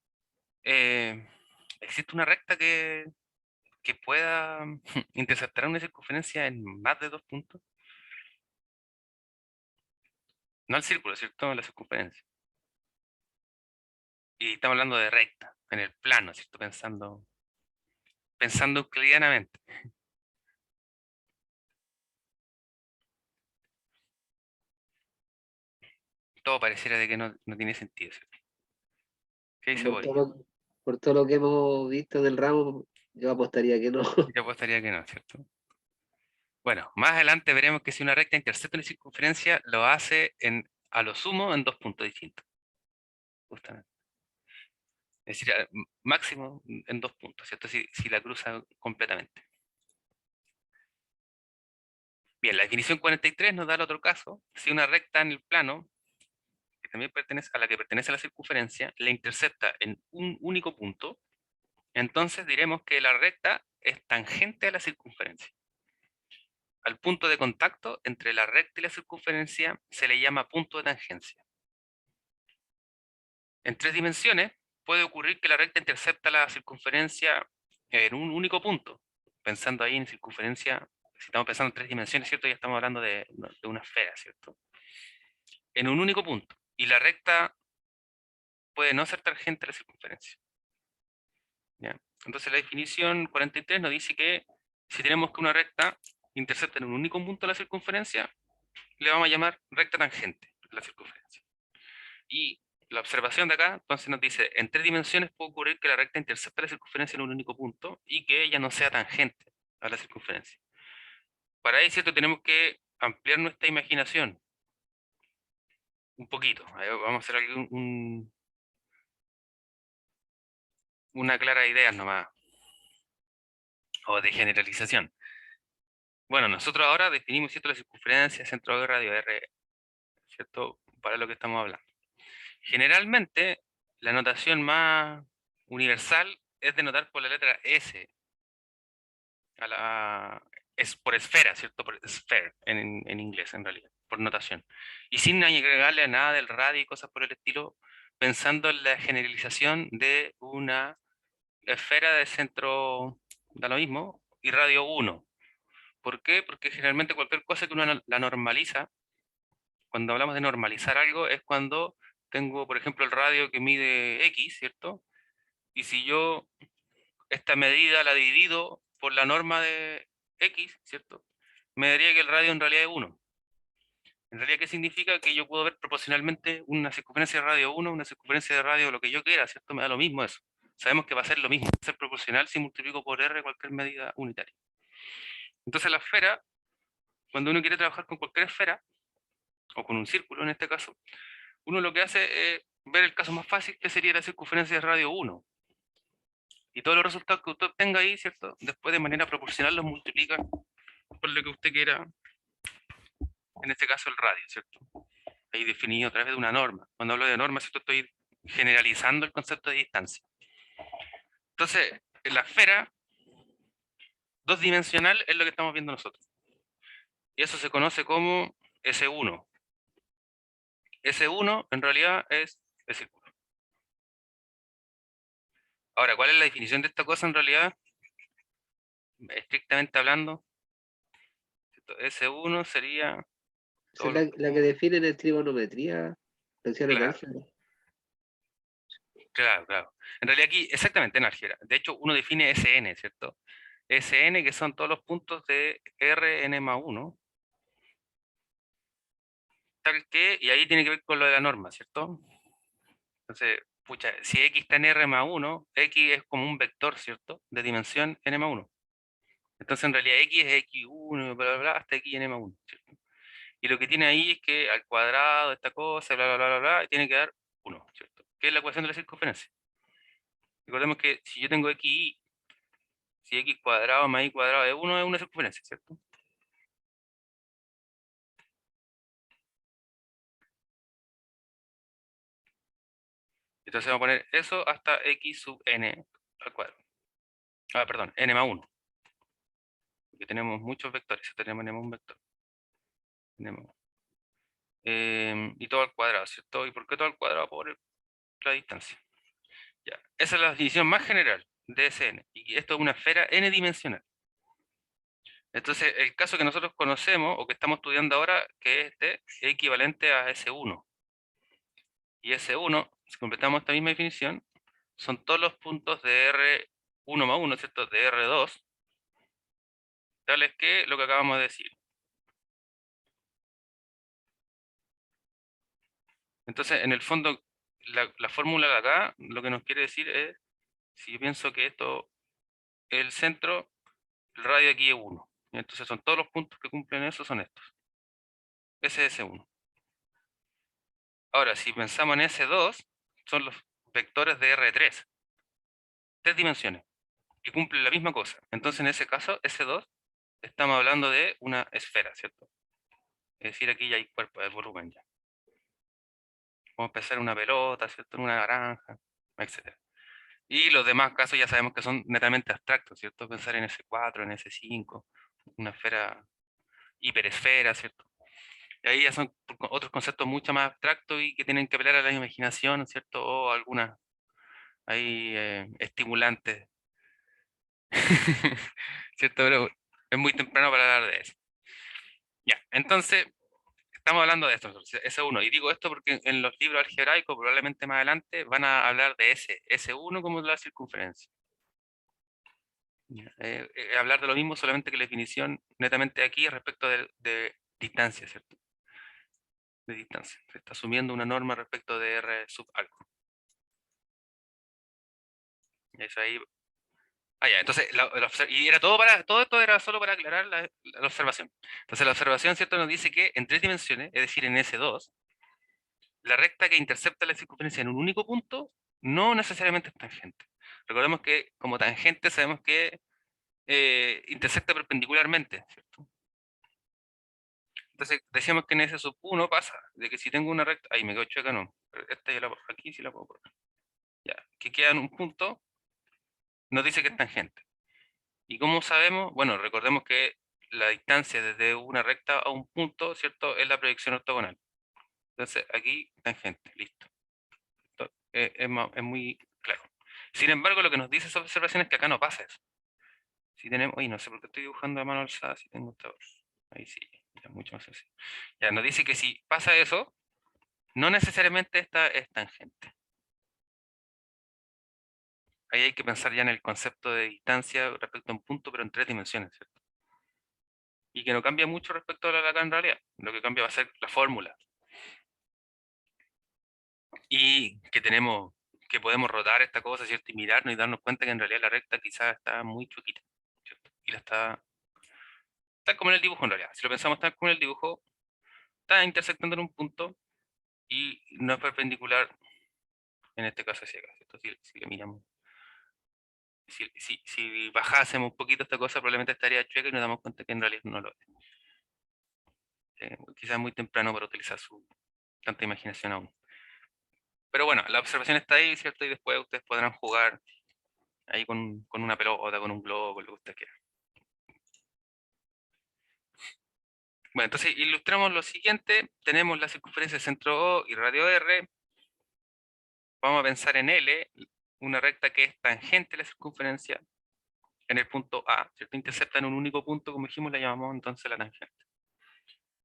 eh, ¿existe una recta que pueda interceptar una circunferencia en más de 2 puntos? No el círculo, ¿cierto? La circunferencia. Y estamos hablando de recta, en el plano, ¿cierto? Pensando euclidianamente. Todo pareciera de que no tiene sentido, ¿cierto? ¿Qué dice Por Boris? todo por todo lo que hemos visto del ramo, yo apostaría que no. Yo apostaría que no, ¿cierto? Bueno, más adelante veremos que si una recta intercepta una circunferencia, lo hace a lo sumo en 2 puntos distintos, justamente. Es decir, máximo en 2 puntos, ¿cierto? Si la cruza completamente. Bien, la definición 43 nos da el otro caso. Si una recta en el plano, que también pertenece a la que pertenece a la circunferencia, la intercepta en un único punto, entonces diremos que la recta es tangente a la circunferencia. Al punto de contacto entre la recta y la circunferencia se le llama punto de tangencia. En 3 dimensiones puede ocurrir que la recta intercepta la circunferencia en un único punto. Pensando ahí en circunferencia, si estamos pensando en 3 dimensiones, ¿cierto? Ya estamos hablando de una esfera, ¿cierto? En un único punto. Y la recta puede no ser tangente a la circunferencia. ¿Ya? Entonces la definición 43 nos dice que si tenemos que una recta intercepta en un único punto la circunferencia, le vamos a llamar recta tangente a la circunferencia. Y la observación de acá, entonces nos dice, en 3 dimensiones puede ocurrir que la recta intercepte la circunferencia en un único punto y que ella no sea tangente a la circunferencia. Para eso, ¿cierto? Tenemos que ampliar nuestra imaginación un poquito. Ahí vamos a hacer una clara idea nomás, o de generalización. Bueno, nosotros ahora definimos, ¿cierto?, la circunferencia, centro de radio R, ¿cierto?, para lo que estamos hablando. Generalmente, la notación más universal es denotar por la letra S, es por esfera, ¿cierto? Por sphere en inglés, en realidad, por notación. Y sin agregarle a nada del radio y cosas por el estilo, pensando en la generalización de una esfera de centro, da lo mismo, y radio 1. ¿Por qué? Porque generalmente cualquier cosa que uno la normaliza, cuando hablamos de normalizar algo, es cuando tengo, por ejemplo, el radio que mide X, ¿cierto? Y si yo esta medida la divido por la norma de X, ¿cierto? Me daría que el radio en realidad es 1. En realidad, ¿qué significa? Que yo puedo ver proporcionalmente una circunferencia de radio 1, una circunferencia de radio, lo que yo quiera, ¿cierto? Me da lo mismo eso. Sabemos que va a ser lo mismo, va a ser proporcional si multiplico por R cualquier medida unitaria. Entonces la esfera, cuando uno quiere trabajar con cualquier esfera, o con un círculo en este caso, uno lo que hace es ver el caso más fácil, que sería la circunferencia de radio 1. Y todos los resultados que usted obtenga ahí, ¿cierto? Después de manera proporcional los multiplica por lo que usted quiera, en este caso el radio, ¿cierto? Ahí definido a través de una norma. Cuando hablo de norma, ¿cierto? Estoy generalizando el concepto de distancia. Entonces, en la esfera 2 dimensional es lo que estamos viendo nosotros. Y eso se conoce como S1. S1 en realidad es el círculo. Ahora, ¿cuál es la definición de esta cosa en realidad? Estrictamente hablando, S1 sería Esa todos es los la que definen en trigonometría, mención en claro, álgebra. claro, claro. En realidad aquí, exactamente en álgebra. De hecho, uno define Sn, ¿cierto? Sn, que son todos los puntos de Rn+1, tal que, y ahí tiene que ver con lo de la norma, ¿cierto? Entonces, pucha, si x está en R+1, x es como un vector, ¿cierto? De dimensión n+1. Entonces, en realidad, x es x1, bla, bla, bla, hasta x n+1, ¿cierto? Y Y lo que tiene ahí es que al cuadrado de esta cosa, bla, bla, bla, bla, bla, tiene que dar 1, ¿cierto? Que es la ecuación de la circunferencia. Recordemos que si yo tengo xy, si x cuadrado más y cuadrado de 1 es una circunferencia, ¿cierto? Entonces vamos a poner eso hasta x sub n al cuadrado. Ah, perdón, n más 1. Porque tenemos muchos vectores, tenemos un vector. Tenemos, y todo al cuadrado, ¿cierto? ¿Y por qué todo al cuadrado? Por la distancia. Ya. Esa es la definición más general de Sn. Y esto es una esfera n-dimensional. Entonces, el caso que nosotros conocemos o que estamos estudiando ahora, que es este, es equivalente a S1. Y S1, si completamos esta misma definición, son todos los puntos de R1 más 1, ¿cierto? De R2, tales que lo que acabamos de decir. Entonces, en el fondo, la fórmula de acá, lo que nos quiere decir es, si yo pienso que esto es el centro, el radio aquí es 1. Entonces, son todos los puntos que cumplen eso, son estos. Ese es S1. Ahora, si pensamos en S2, son los vectores de R3, 3 dimensiones, que cumplen la misma cosa. Entonces, en ese caso, S2, estamos hablando de una esfera, ¿cierto? Es decir, aquí ya hay cuerpo de volumen ya. Vamos a pensar en una pelota, ¿cierto? En una naranja, etc. Y los demás casos ya sabemos que son netamente abstractos, ¿cierto? Pensar en S4, en S5, una esfera, hiperesfera, ¿cierto? Y ahí ya son otros conceptos mucho más abstractos y que tienen que apelar a la imaginación, ¿cierto? O algunas ahí estimulantes, ¿cierto? Pero es muy temprano para hablar de eso. Ya, entonces, estamos hablando de esto, S1. Y digo esto porque en los libros algebraicos, probablemente más adelante, van a hablar de S1 como la circunferencia. Hablar de lo mismo, solamente que la definición netamente aquí respecto de distancia, ¿cierto? De distancia. Se está asumiendo una norma respecto de R sub algo. Eso ahí. Ah, ya, entonces, y era todo esto era solo para aclarar la observación. Entonces, la observación, ¿cierto? Nos dice que en 3 dimensiones, es decir, en S2, la recta que intercepta la circunferencia en un único punto no necesariamente es tangente. Recordemos que como tangente sabemos que intersecta perpendicularmente, ¿cierto? Entonces decíamos que en S sub 1 pasa, de que si tengo una recta, ahí me quedo chueca, no, pero esta ya aquí sí la puedo poner. Ya, que queda en un punto, nos dice que es tangente. ¿Y cómo sabemos? Bueno, recordemos que la distancia desde una recta a un punto, ¿cierto? Es la proyección ortogonal. Entonces aquí tangente, listo. Es muy claro. Sin embargo, lo que nos dice esa observación es que acá no pasa eso. Si tenemos, oye, no sé por qué estoy dibujando a mano alzada si tengo esta. Ahí sí, ya mucho más sencillo. Ya nos dice que si pasa eso, no necesariamente esta es tangente. Ahí hay que pensar ya en el concepto de distancia respecto a un punto, pero en 3 dimensiones, ¿cierto? Y que no cambia mucho respecto a la de acá en realidad. Lo que cambia va a ser la fórmula. Y que tenemos, que podemos rotar esta cosa, ¿cierto? Y mirarnos y darnos cuenta que en realidad la recta quizás está muy chiquita, ¿cierto? Y la está, tal como en el dibujo en realidad. Si lo pensamos tal como en el dibujo, está intersectando en un punto y no es perpendicular, en este caso hacia acá, ¿cierto? Si lo miramos. Si bajásemos un poquito esta cosa, probablemente estaría chueca y nos damos cuenta que en realidad no lo es. Quizás es muy temprano para utilizar su tanta imaginación aún. Pero bueno, la observación está ahí, ¿cierto? Y después ustedes podrán jugar ahí con una pelota, con un globo, con lo que ustedes quieran. Bueno, entonces ilustramos lo siguiente. Tenemos la circunferencia centro O y radio R. Vamos a pensar en L, una recta que es tangente a la circunferencia en el punto A, ¿cierto? Intercepta en un único punto, como dijimos, la llamamos entonces la tangente.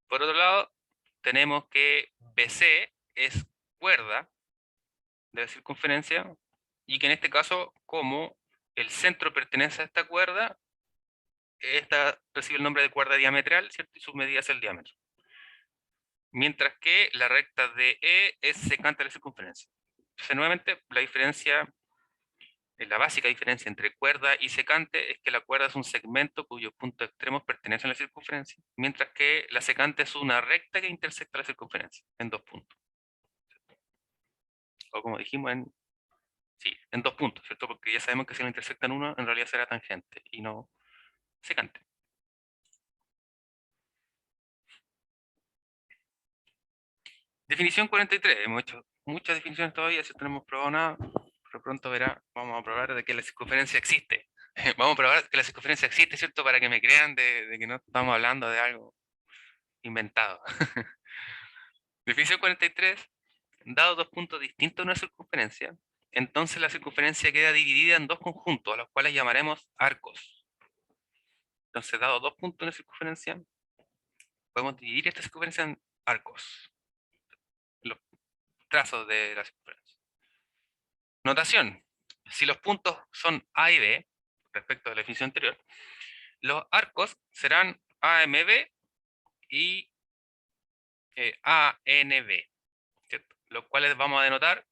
Por otro lado, tenemos que BC es cuerda de la circunferencia y que en este caso, como el centro pertenece a esta cuerda, esta recibe el nombre de cuerda diametral, ¿cierto? Y su medida es el diámetro. Mientras que la recta de E es secante de la circunferencia. Entonces, nuevamente, la diferencia la básica diferencia entre cuerda y secante es que la cuerda es un segmento cuyos puntos extremos pertenecen a la circunferencia, mientras que la secante es una recta que intersecta la circunferencia en dos puntos. O como dijimos, en dos puntos, ¿cierto? Porque ya sabemos que si lo intersectan uno, en realidad será tangente y no secante. Definición 43. Hemos hecho muchas definiciones todavía, si no hemos probado nada, pero pronto verá, vamos a probar de que la circunferencia existe. Vamos a probar que la circunferencia existe, ¿cierto? Para que me crean de que no estamos hablando de algo inventado. Definición 43. Dado dos puntos distintos en una circunferencia, entonces la circunferencia queda dividida en dos conjuntos, a los cuales llamaremos arcos. Entonces, dado dos puntos en la circunferencia, podemos dividir esta circunferencia en arcos, los trazos de la circunferencia. Notación. Si los puntos son A y B, respecto a la definición anterior, los arcos serán AMB y ANB, ¿cierto? Los cuales vamos a denotar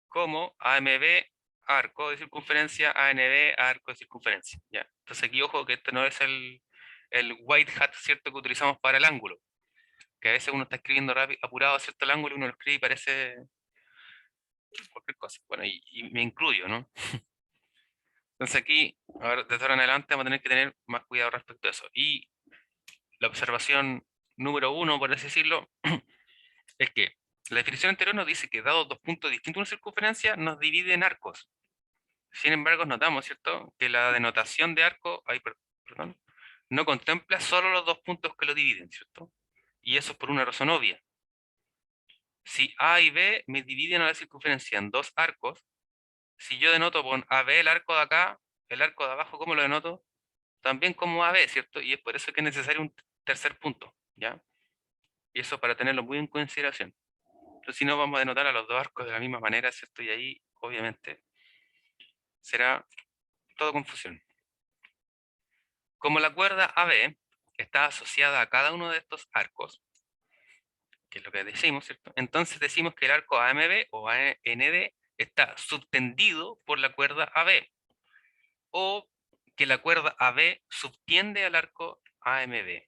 como AMB, arco de circunferencia, ANB, arco de circunferencia. ¿Ya? Entonces aquí ojo que este no es el white hat, ¿cierto? Que utilizamos para el ángulo. Que a veces uno está escribiendo rápido, apurado, ¿cierto? El ángulo y uno lo escribe y parece cualquier cosa. Bueno, y me incluyo, ¿no? Entonces aquí, ahora, desde ahora en adelante vamos a tener que tener más cuidado respecto a eso. Y la observación número uno, por así decirlo, es que la definición anterior nos dice que dados dos puntos distintos en una circunferencia, nos divide en arcos. Sin embargo, notamos, ¿cierto?, que la denotación de arco, perdón, no contempla solo los dos puntos que lo dividen, ¿cierto? Y eso es por una razón obvia. Si A y B me dividen a la circunferencia en dos arcos, si yo denoto con AB el arco de acá, el arco de abajo, ¿cómo lo denoto? También como AB, ¿cierto? Y es por eso que es necesario un tercer punto, ¿ya? Y eso para tenerlo muy en consideración. Entonces, si no, vamos a denotar a los dos arcos de la misma manera, ¿cierto? Y ahí, obviamente, será toda confusión. Como la cuerda AB está asociada a cada uno de estos arcos, que es lo que decimos, ¿cierto? Entonces decimos que el arco AMB o AND está subtendido por la cuerda AB, o que la cuerda AB subtiende al arco AMB.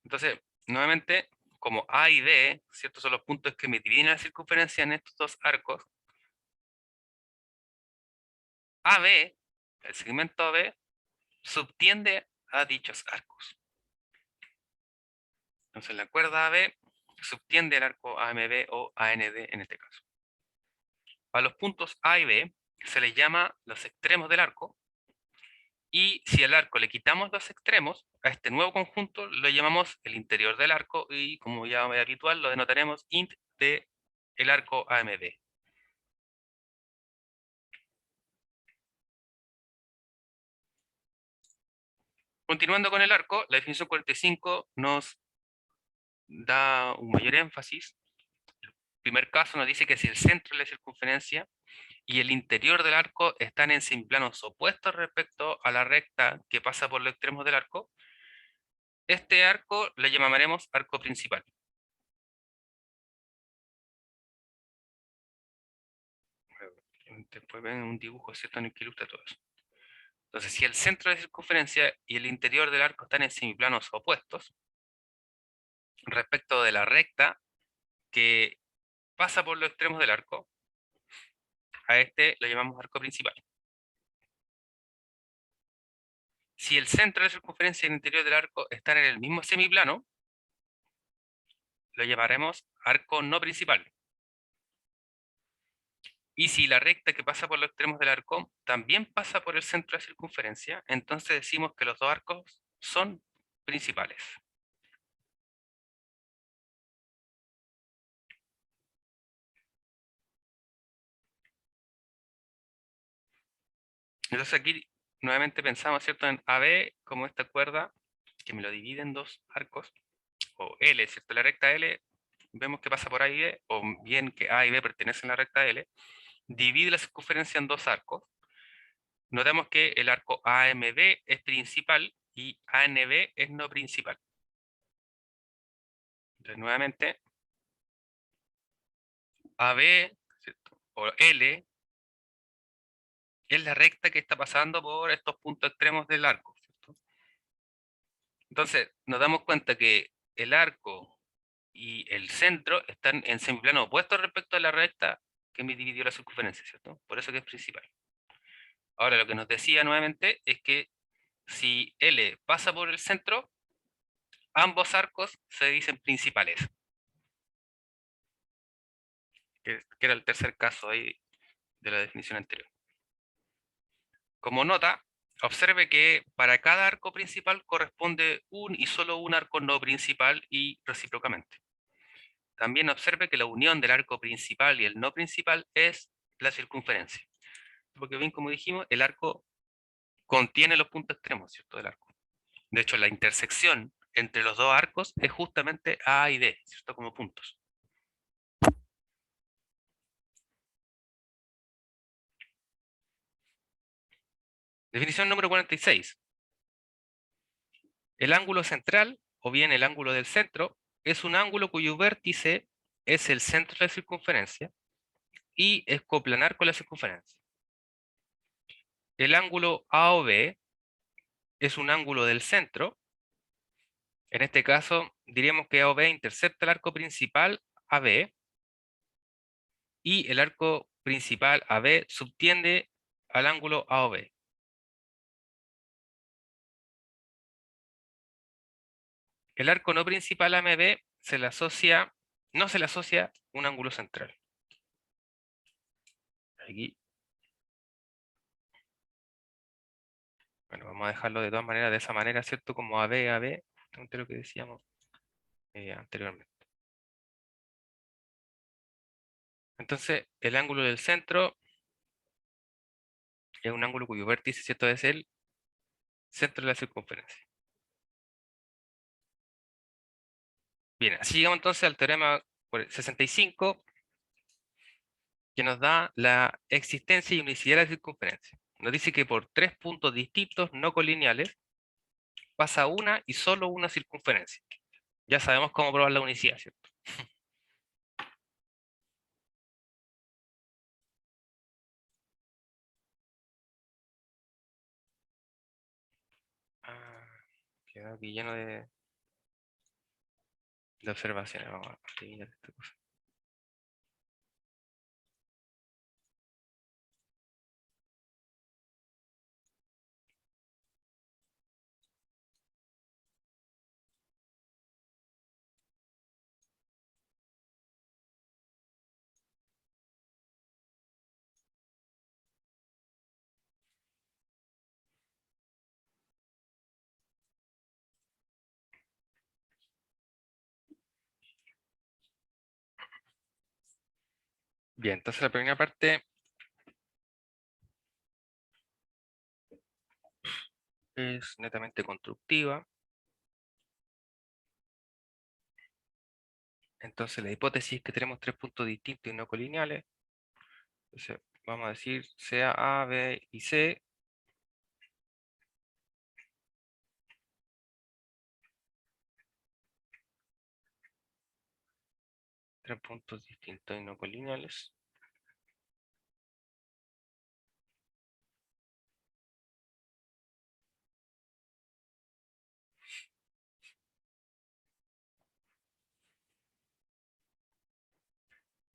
Entonces, nuevamente, como A y B, ¿cierto? Son los puntos que me dividen la circunferencia en estos dos arcos, AB, el segmento AB, subtiende a dichos arcos. Entonces la cuerda AB subtiende al arco AMB o AND en este caso. A los puntos A y B se les llama los extremos del arco, y si al arco le quitamos los extremos, a este nuevo conjunto lo llamamos el interior del arco, y como ya es habitual lo denotaremos int de el arco AMB. Continuando con el arco, la definición 45 nos da un mayor énfasis. El primer caso nos dice que si el centro de la circunferencia y el interior del arco están en semiplanos opuestos respecto a la recta que pasa por los extremos del arco, este arco le llamaremos arco principal. Después ven un dibujo, ¿cierto?, en el que ilustra todo eso. Entonces, si el centro de circunferencia y el interior del arco están en semiplanos opuestos respecto de la recta que pasa por los extremos del arco, a este lo llamamos arco principal. Si el centro de circunferencia y el interior del arco están en el mismo semiplano, lo llamaremos arco no principal. Y si la recta que pasa por los extremos del arco también pasa por el centro de circunferencia, entonces decimos que los dos arcos son principales. Entonces aquí nuevamente pensamos, ¿cierto?, en AB como esta cuerda que me lo divide en dos arcos, o L, ¿cierto? La recta L, vemos que pasa por A y B, o bien que A y B pertenecen a la recta L, divide la circunferencia en dos arcos. Notamos que el arco AMB es principal y ANB es no principal. Entonces nuevamente, AB, ¿cierto?, o L es la recta que está pasando por estos puntos extremos del arco, ¿cierto? Entonces, nos damos cuenta que el arco y el centro están en semiplano opuesto respecto a la recta que me dividió la circunferencia, ¿cierto? Por eso que es principal. Ahora, lo que nos decía nuevamente es que si L pasa por el centro, ambos arcos se dicen principales, que era el tercer caso ahí de la definición anterior. Como nota, observe que para cada arco principal corresponde un y solo un arco no principal y recíprocamente. También observe que la unión del arco principal y el no principal es la circunferencia. Porque bien, como dijimos, el arco contiene los puntos extremos, ¿cierto? Del arco. De hecho, la intersección entre los dos arcos es justamente A y D, ¿cierto? Como puntos. Definición número 46. El ángulo central, o bien el ángulo del centro, es un ángulo cuyo vértice es el centro de la circunferencia y es coplanar con la circunferencia. El ángulo AOB es un ángulo del centro. En este caso, diríamos que AOB intercepta el arco principal AB y el arco principal AB subtiende al ángulo AOB. El arco no principal AMB no se le asocia un ángulo central. Aquí. Bueno, vamos a dejarlo de todas maneras de esa manera, ¿cierto? Como AB, AB, justamente lo que decíamos anteriormente. Entonces, el ángulo del centro es un ángulo cuyo vértice, ¿cierto? Es el centro de la circunferencia. Bien, así llegamos entonces al teorema 65, que nos da la existencia y unicidad de la circunferencia. Nos dice que por tres puntos distintos no colineales pasa una y solo una circunferencia. Ya sabemos cómo probar la unicidad, ¿cierto? Ah, queda aquí lleno de observaciones. Vamos a eliminar esta cosa. Bien, entonces la primera parte es netamente constructiva. Entonces la hipótesis es que tenemos tres puntos distintos y no colineales. Entonces vamos a decir sea A, B y C. Tres puntos distintos y no colineales.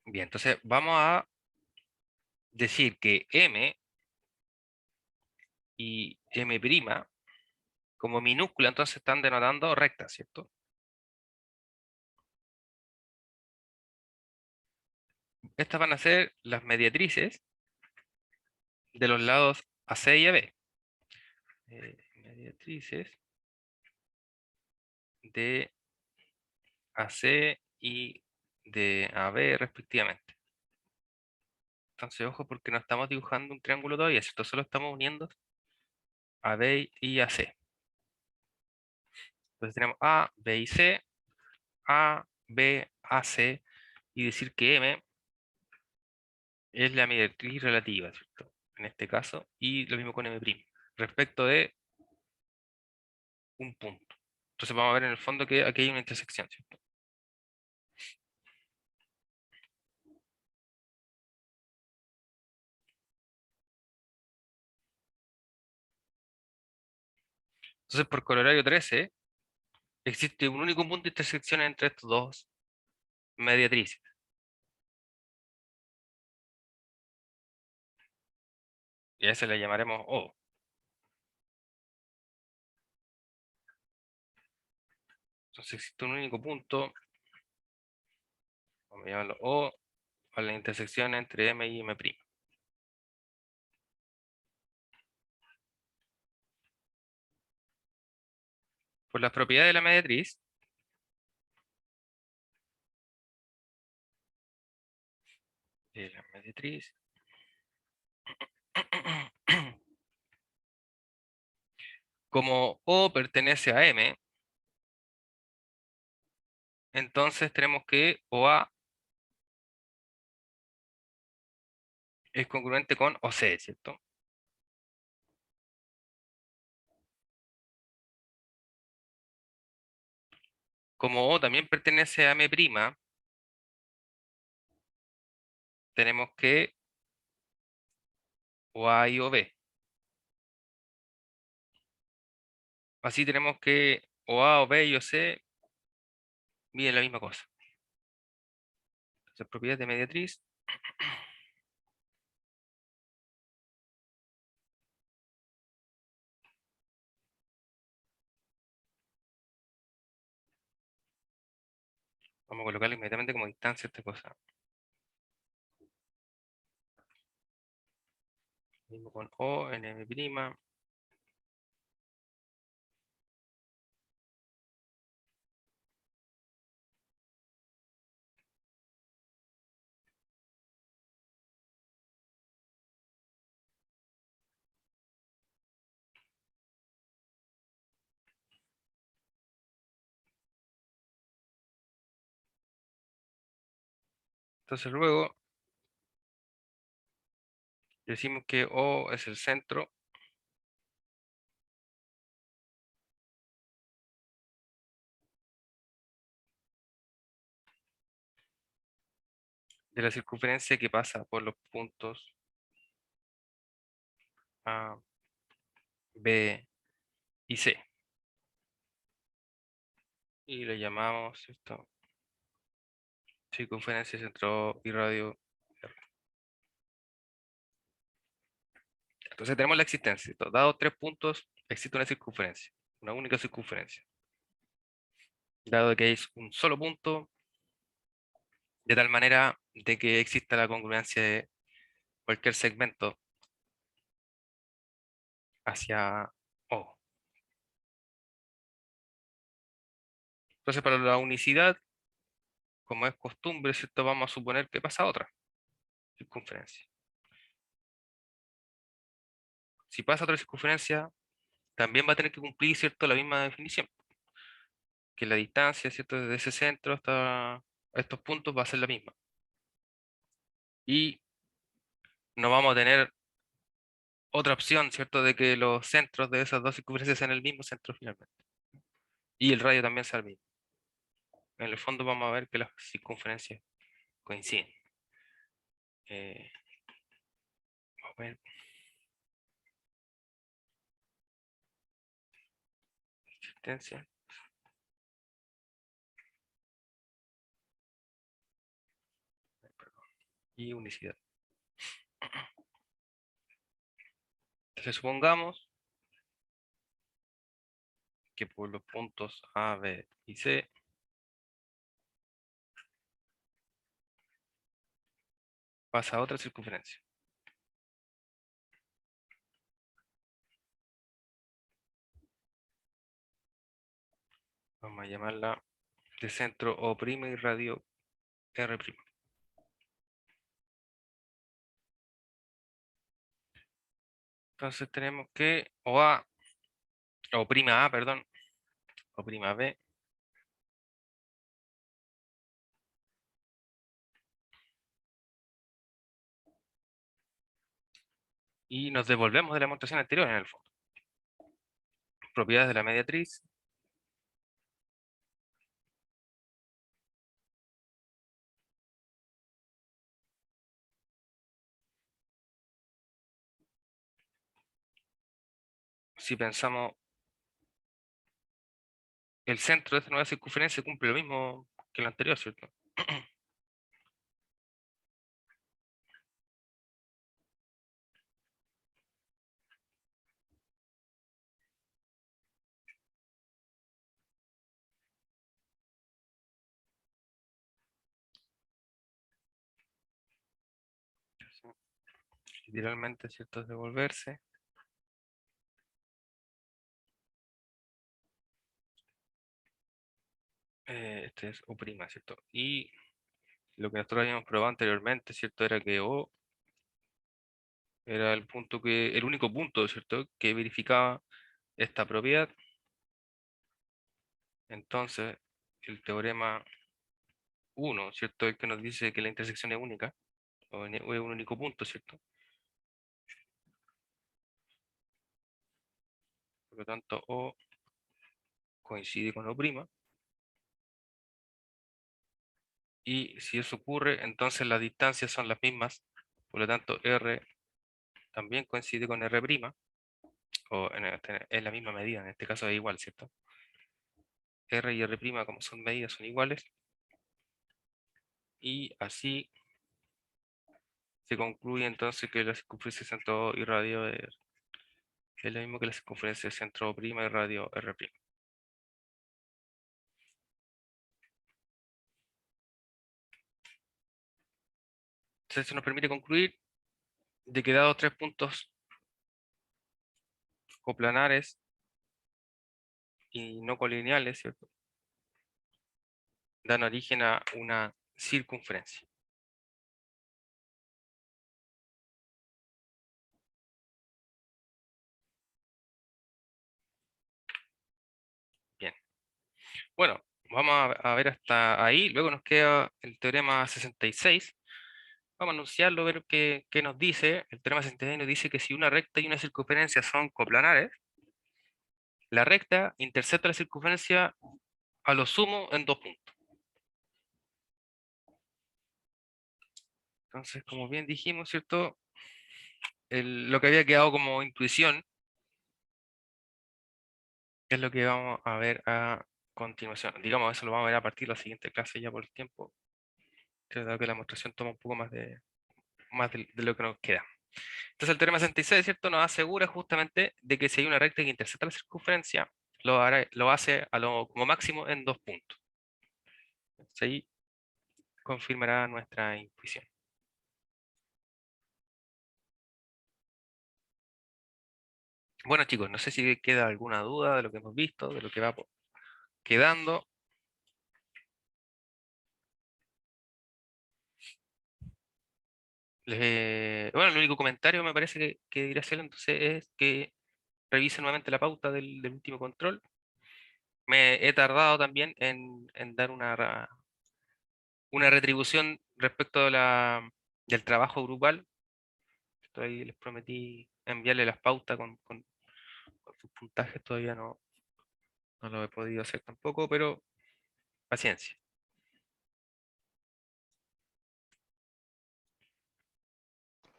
Bien, entonces vamos a decir que M y M' como minúscula entonces están denotando rectas, ¿cierto? Estas van a ser las mediatrices de los lados AC y AB. Mediatrices de AC y de AB respectivamente. Entonces, ojo, porque no estamos dibujando un triángulo todavía, ¿cierto? Solo estamos uniendo a B y a C. Entonces tenemos A, B y C, A, B, A, C, y decir que M es la mediatriz relativa, ¿cierto? En este caso, y lo mismo con M', respecto de un punto. Entonces vamos a ver en el fondo que aquí hay una intersección, ¿cierto? Entonces, por corolario 13, existe un único punto de intersección entre estos dos mediatrices. Y a ese le llamaremos O. Entonces existe un único punto, vamos a llamarlo O, a la intersección entre M y M'. Por las propiedades de la mediatriz, de la mediatriz, como O pertenece a M, entonces tenemos que OA es congruente con OC, ¿cierto? Como O también pertenece a M', tenemos que OA y OB. Así tenemos que OA, OB y OC miden la misma cosa. Entonces, propiedades de mediatriz. Vamos a colocarle inmediatamente como distancia esta cosa. Mismo con O en M'. Entonces luego decimos que O es el centro de la circunferencia que pasa por los puntos A, B y C. Y le llamamos, ¿cierto? Circunferencia, centro y radio. Entonces tenemos la existencia, ¿cierto? Dados tres puntos, existe una circunferencia, una única circunferencia. Dado que es un solo punto, de tal manera de que exista la congruencia de cualquier segmento hacia O. Entonces, para la unicidad, como es costumbre, ¿cierto? Vamos a suponer que pasa otra circunferencia. Si pasa otra circunferencia, también va a tener que cumplir, ¿cierto? La misma definición, que la distancia, ¿cierto? Desde ese centro hasta estos puntos va a ser la misma. Y no vamos a tener otra opción, ¿cierto? De que los centros de esas dos circunferencias sean el mismo centro finalmente. Y el radio también sea el mismo. En el fondo vamos a ver que las circunferencias coinciden. Eh, Vamos a ver. Existencia. Y unicidad. Entonces supongamos que por los puntos A, B y C pasa otra circunferencia. Vamos a llamarla de centro O' y radio R'. Entonces tenemos que o' A, perdón, o'B y nos devolvemos de la demostración anterior en el fondo. Propiedades de la mediatriz. Si pensamos el centro de esta nueva circunferencia cumple lo mismo que el anterior, ¿cierto? Literalmente, ¿cierto? Es devolverse. Este es O', ¿cierto? Y lo que nosotros habíamos probado anteriormente, ¿cierto? Era que O era el único punto, ¿cierto? Que verificaba esta propiedad. Entonces, el teorema 1, ¿cierto? El que nos dice que la intersección es única, o es un único punto, ¿cierto? Por lo tanto, O coincide con O'. Y si eso ocurre, entonces las distancias son las mismas. Por lo tanto, R también coincide con R', o en la misma medida, en este caso es igual, ¿cierto? R y R', como son medidas, son iguales. Y así se concluye entonces que la circunferencia de centro y radio es lo mismo que la circunferencia de centro' y radio R'. Entonces eso nos permite concluir de que dados tres puntos coplanares y no colineales, ¿cierto? Dan origen a una circunferencia. Bien. Bueno, vamos a ver hasta ahí. Luego nos queda el teorema 66. Vamos a anunciarlo, ver qué nos dice. El teorema 66 nos dice que si una recta y una circunferencia son coplanares, la recta intercepta la circunferencia a lo sumo en dos puntos. Entonces, como bien dijimos, ¿cierto? Lo que había quedado como intuición es lo que vamos a ver a continuación. Digamos, eso lo vamos a ver a partir de la siguiente clase ya por el tiempo. Creo que la demostración toma un poco más de lo que nos queda. Entonces el teorema 66, ¿cierto? Nos asegura justamente de que si hay una recta que intercepta la circunferencia, lo hace como máximo en dos puntos. Entonces ahí confirmará nuestra intuición. Bueno, chicos, no sé si queda alguna duda de lo que hemos visto, de lo que va quedando. Bueno, el único comentario me parece que debería hacer entonces es que revise nuevamente la pauta del último control. Me he tardado también en dar una retribución respecto del trabajo grupal. Ahí les prometí enviarle las pautas con sus puntajes, todavía no lo he podido hacer tampoco, pero paciencia.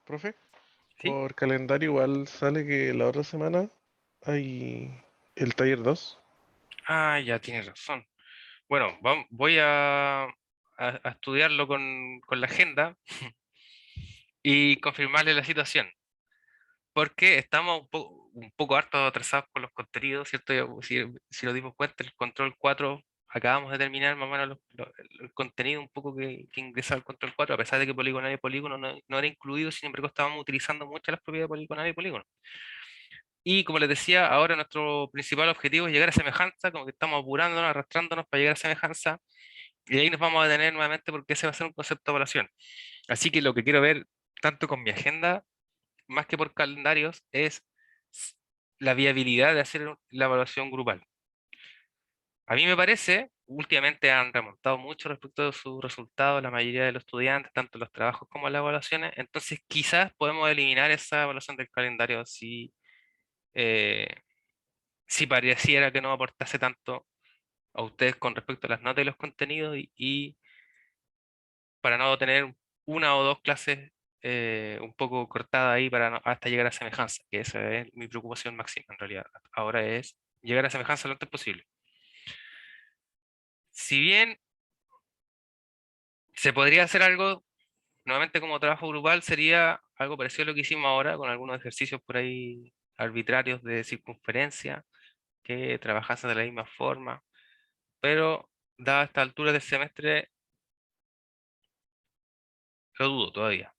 Profe, ¿Sí? por calendario igual sale que la otra semana hay el taller 2. Ah, ya tienes razón. Bueno, voy a estudiarlo con la agenda y confirmarle la situación, porque estamos un poco harto atrasados con los contenidos, ¿cierto? Si nos dimos cuenta, el control 4 acabamos de terminar más o menos el contenido un poco que ingresaba al control 4, a pesar de que poligonal y polígono no era incluido, sin embargo estábamos utilizando muchas las propiedades de poligonal y polígono. Y como les decía, ahora nuestro principal objetivo es llegar a semejanza, como que estamos apurándonos, arrastrándonos para llegar a semejanza, y ahí nos vamos a detener nuevamente porque ese va a ser un concepto de evaluación. Así que lo que quiero ver, tanto con mi agenda, más que por calendarios, es s- la viabilidad de hacer la evaluación grupal. A mí me parece, últimamente han remontado mucho respecto de sus resultados la mayoría de los estudiantes, tanto los trabajos como las evaluaciones, entonces quizás podemos eliminar esa evaluación del calendario eh, si pareciera que no aportase tanto a ustedes con respecto a las notas y los contenidos y para no tener una o dos clases un poco cortadas ahí hasta llegar a semejanza, que esa es mi preocupación máxima en realidad. Ahora es llegar a semejanza lo antes posible. Si bien se podría hacer algo, nuevamente como trabajo grupal, sería algo parecido a lo que hicimos ahora, con algunos ejercicios por ahí arbitrarios de circunferencia, que trabajasen de la misma forma, pero dada esta altura del semestre, lo dudo todavía.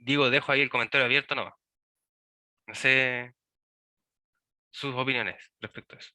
Digo, dejo ahí el comentario abierto nomás. No sé sus opiniones respecto a eso.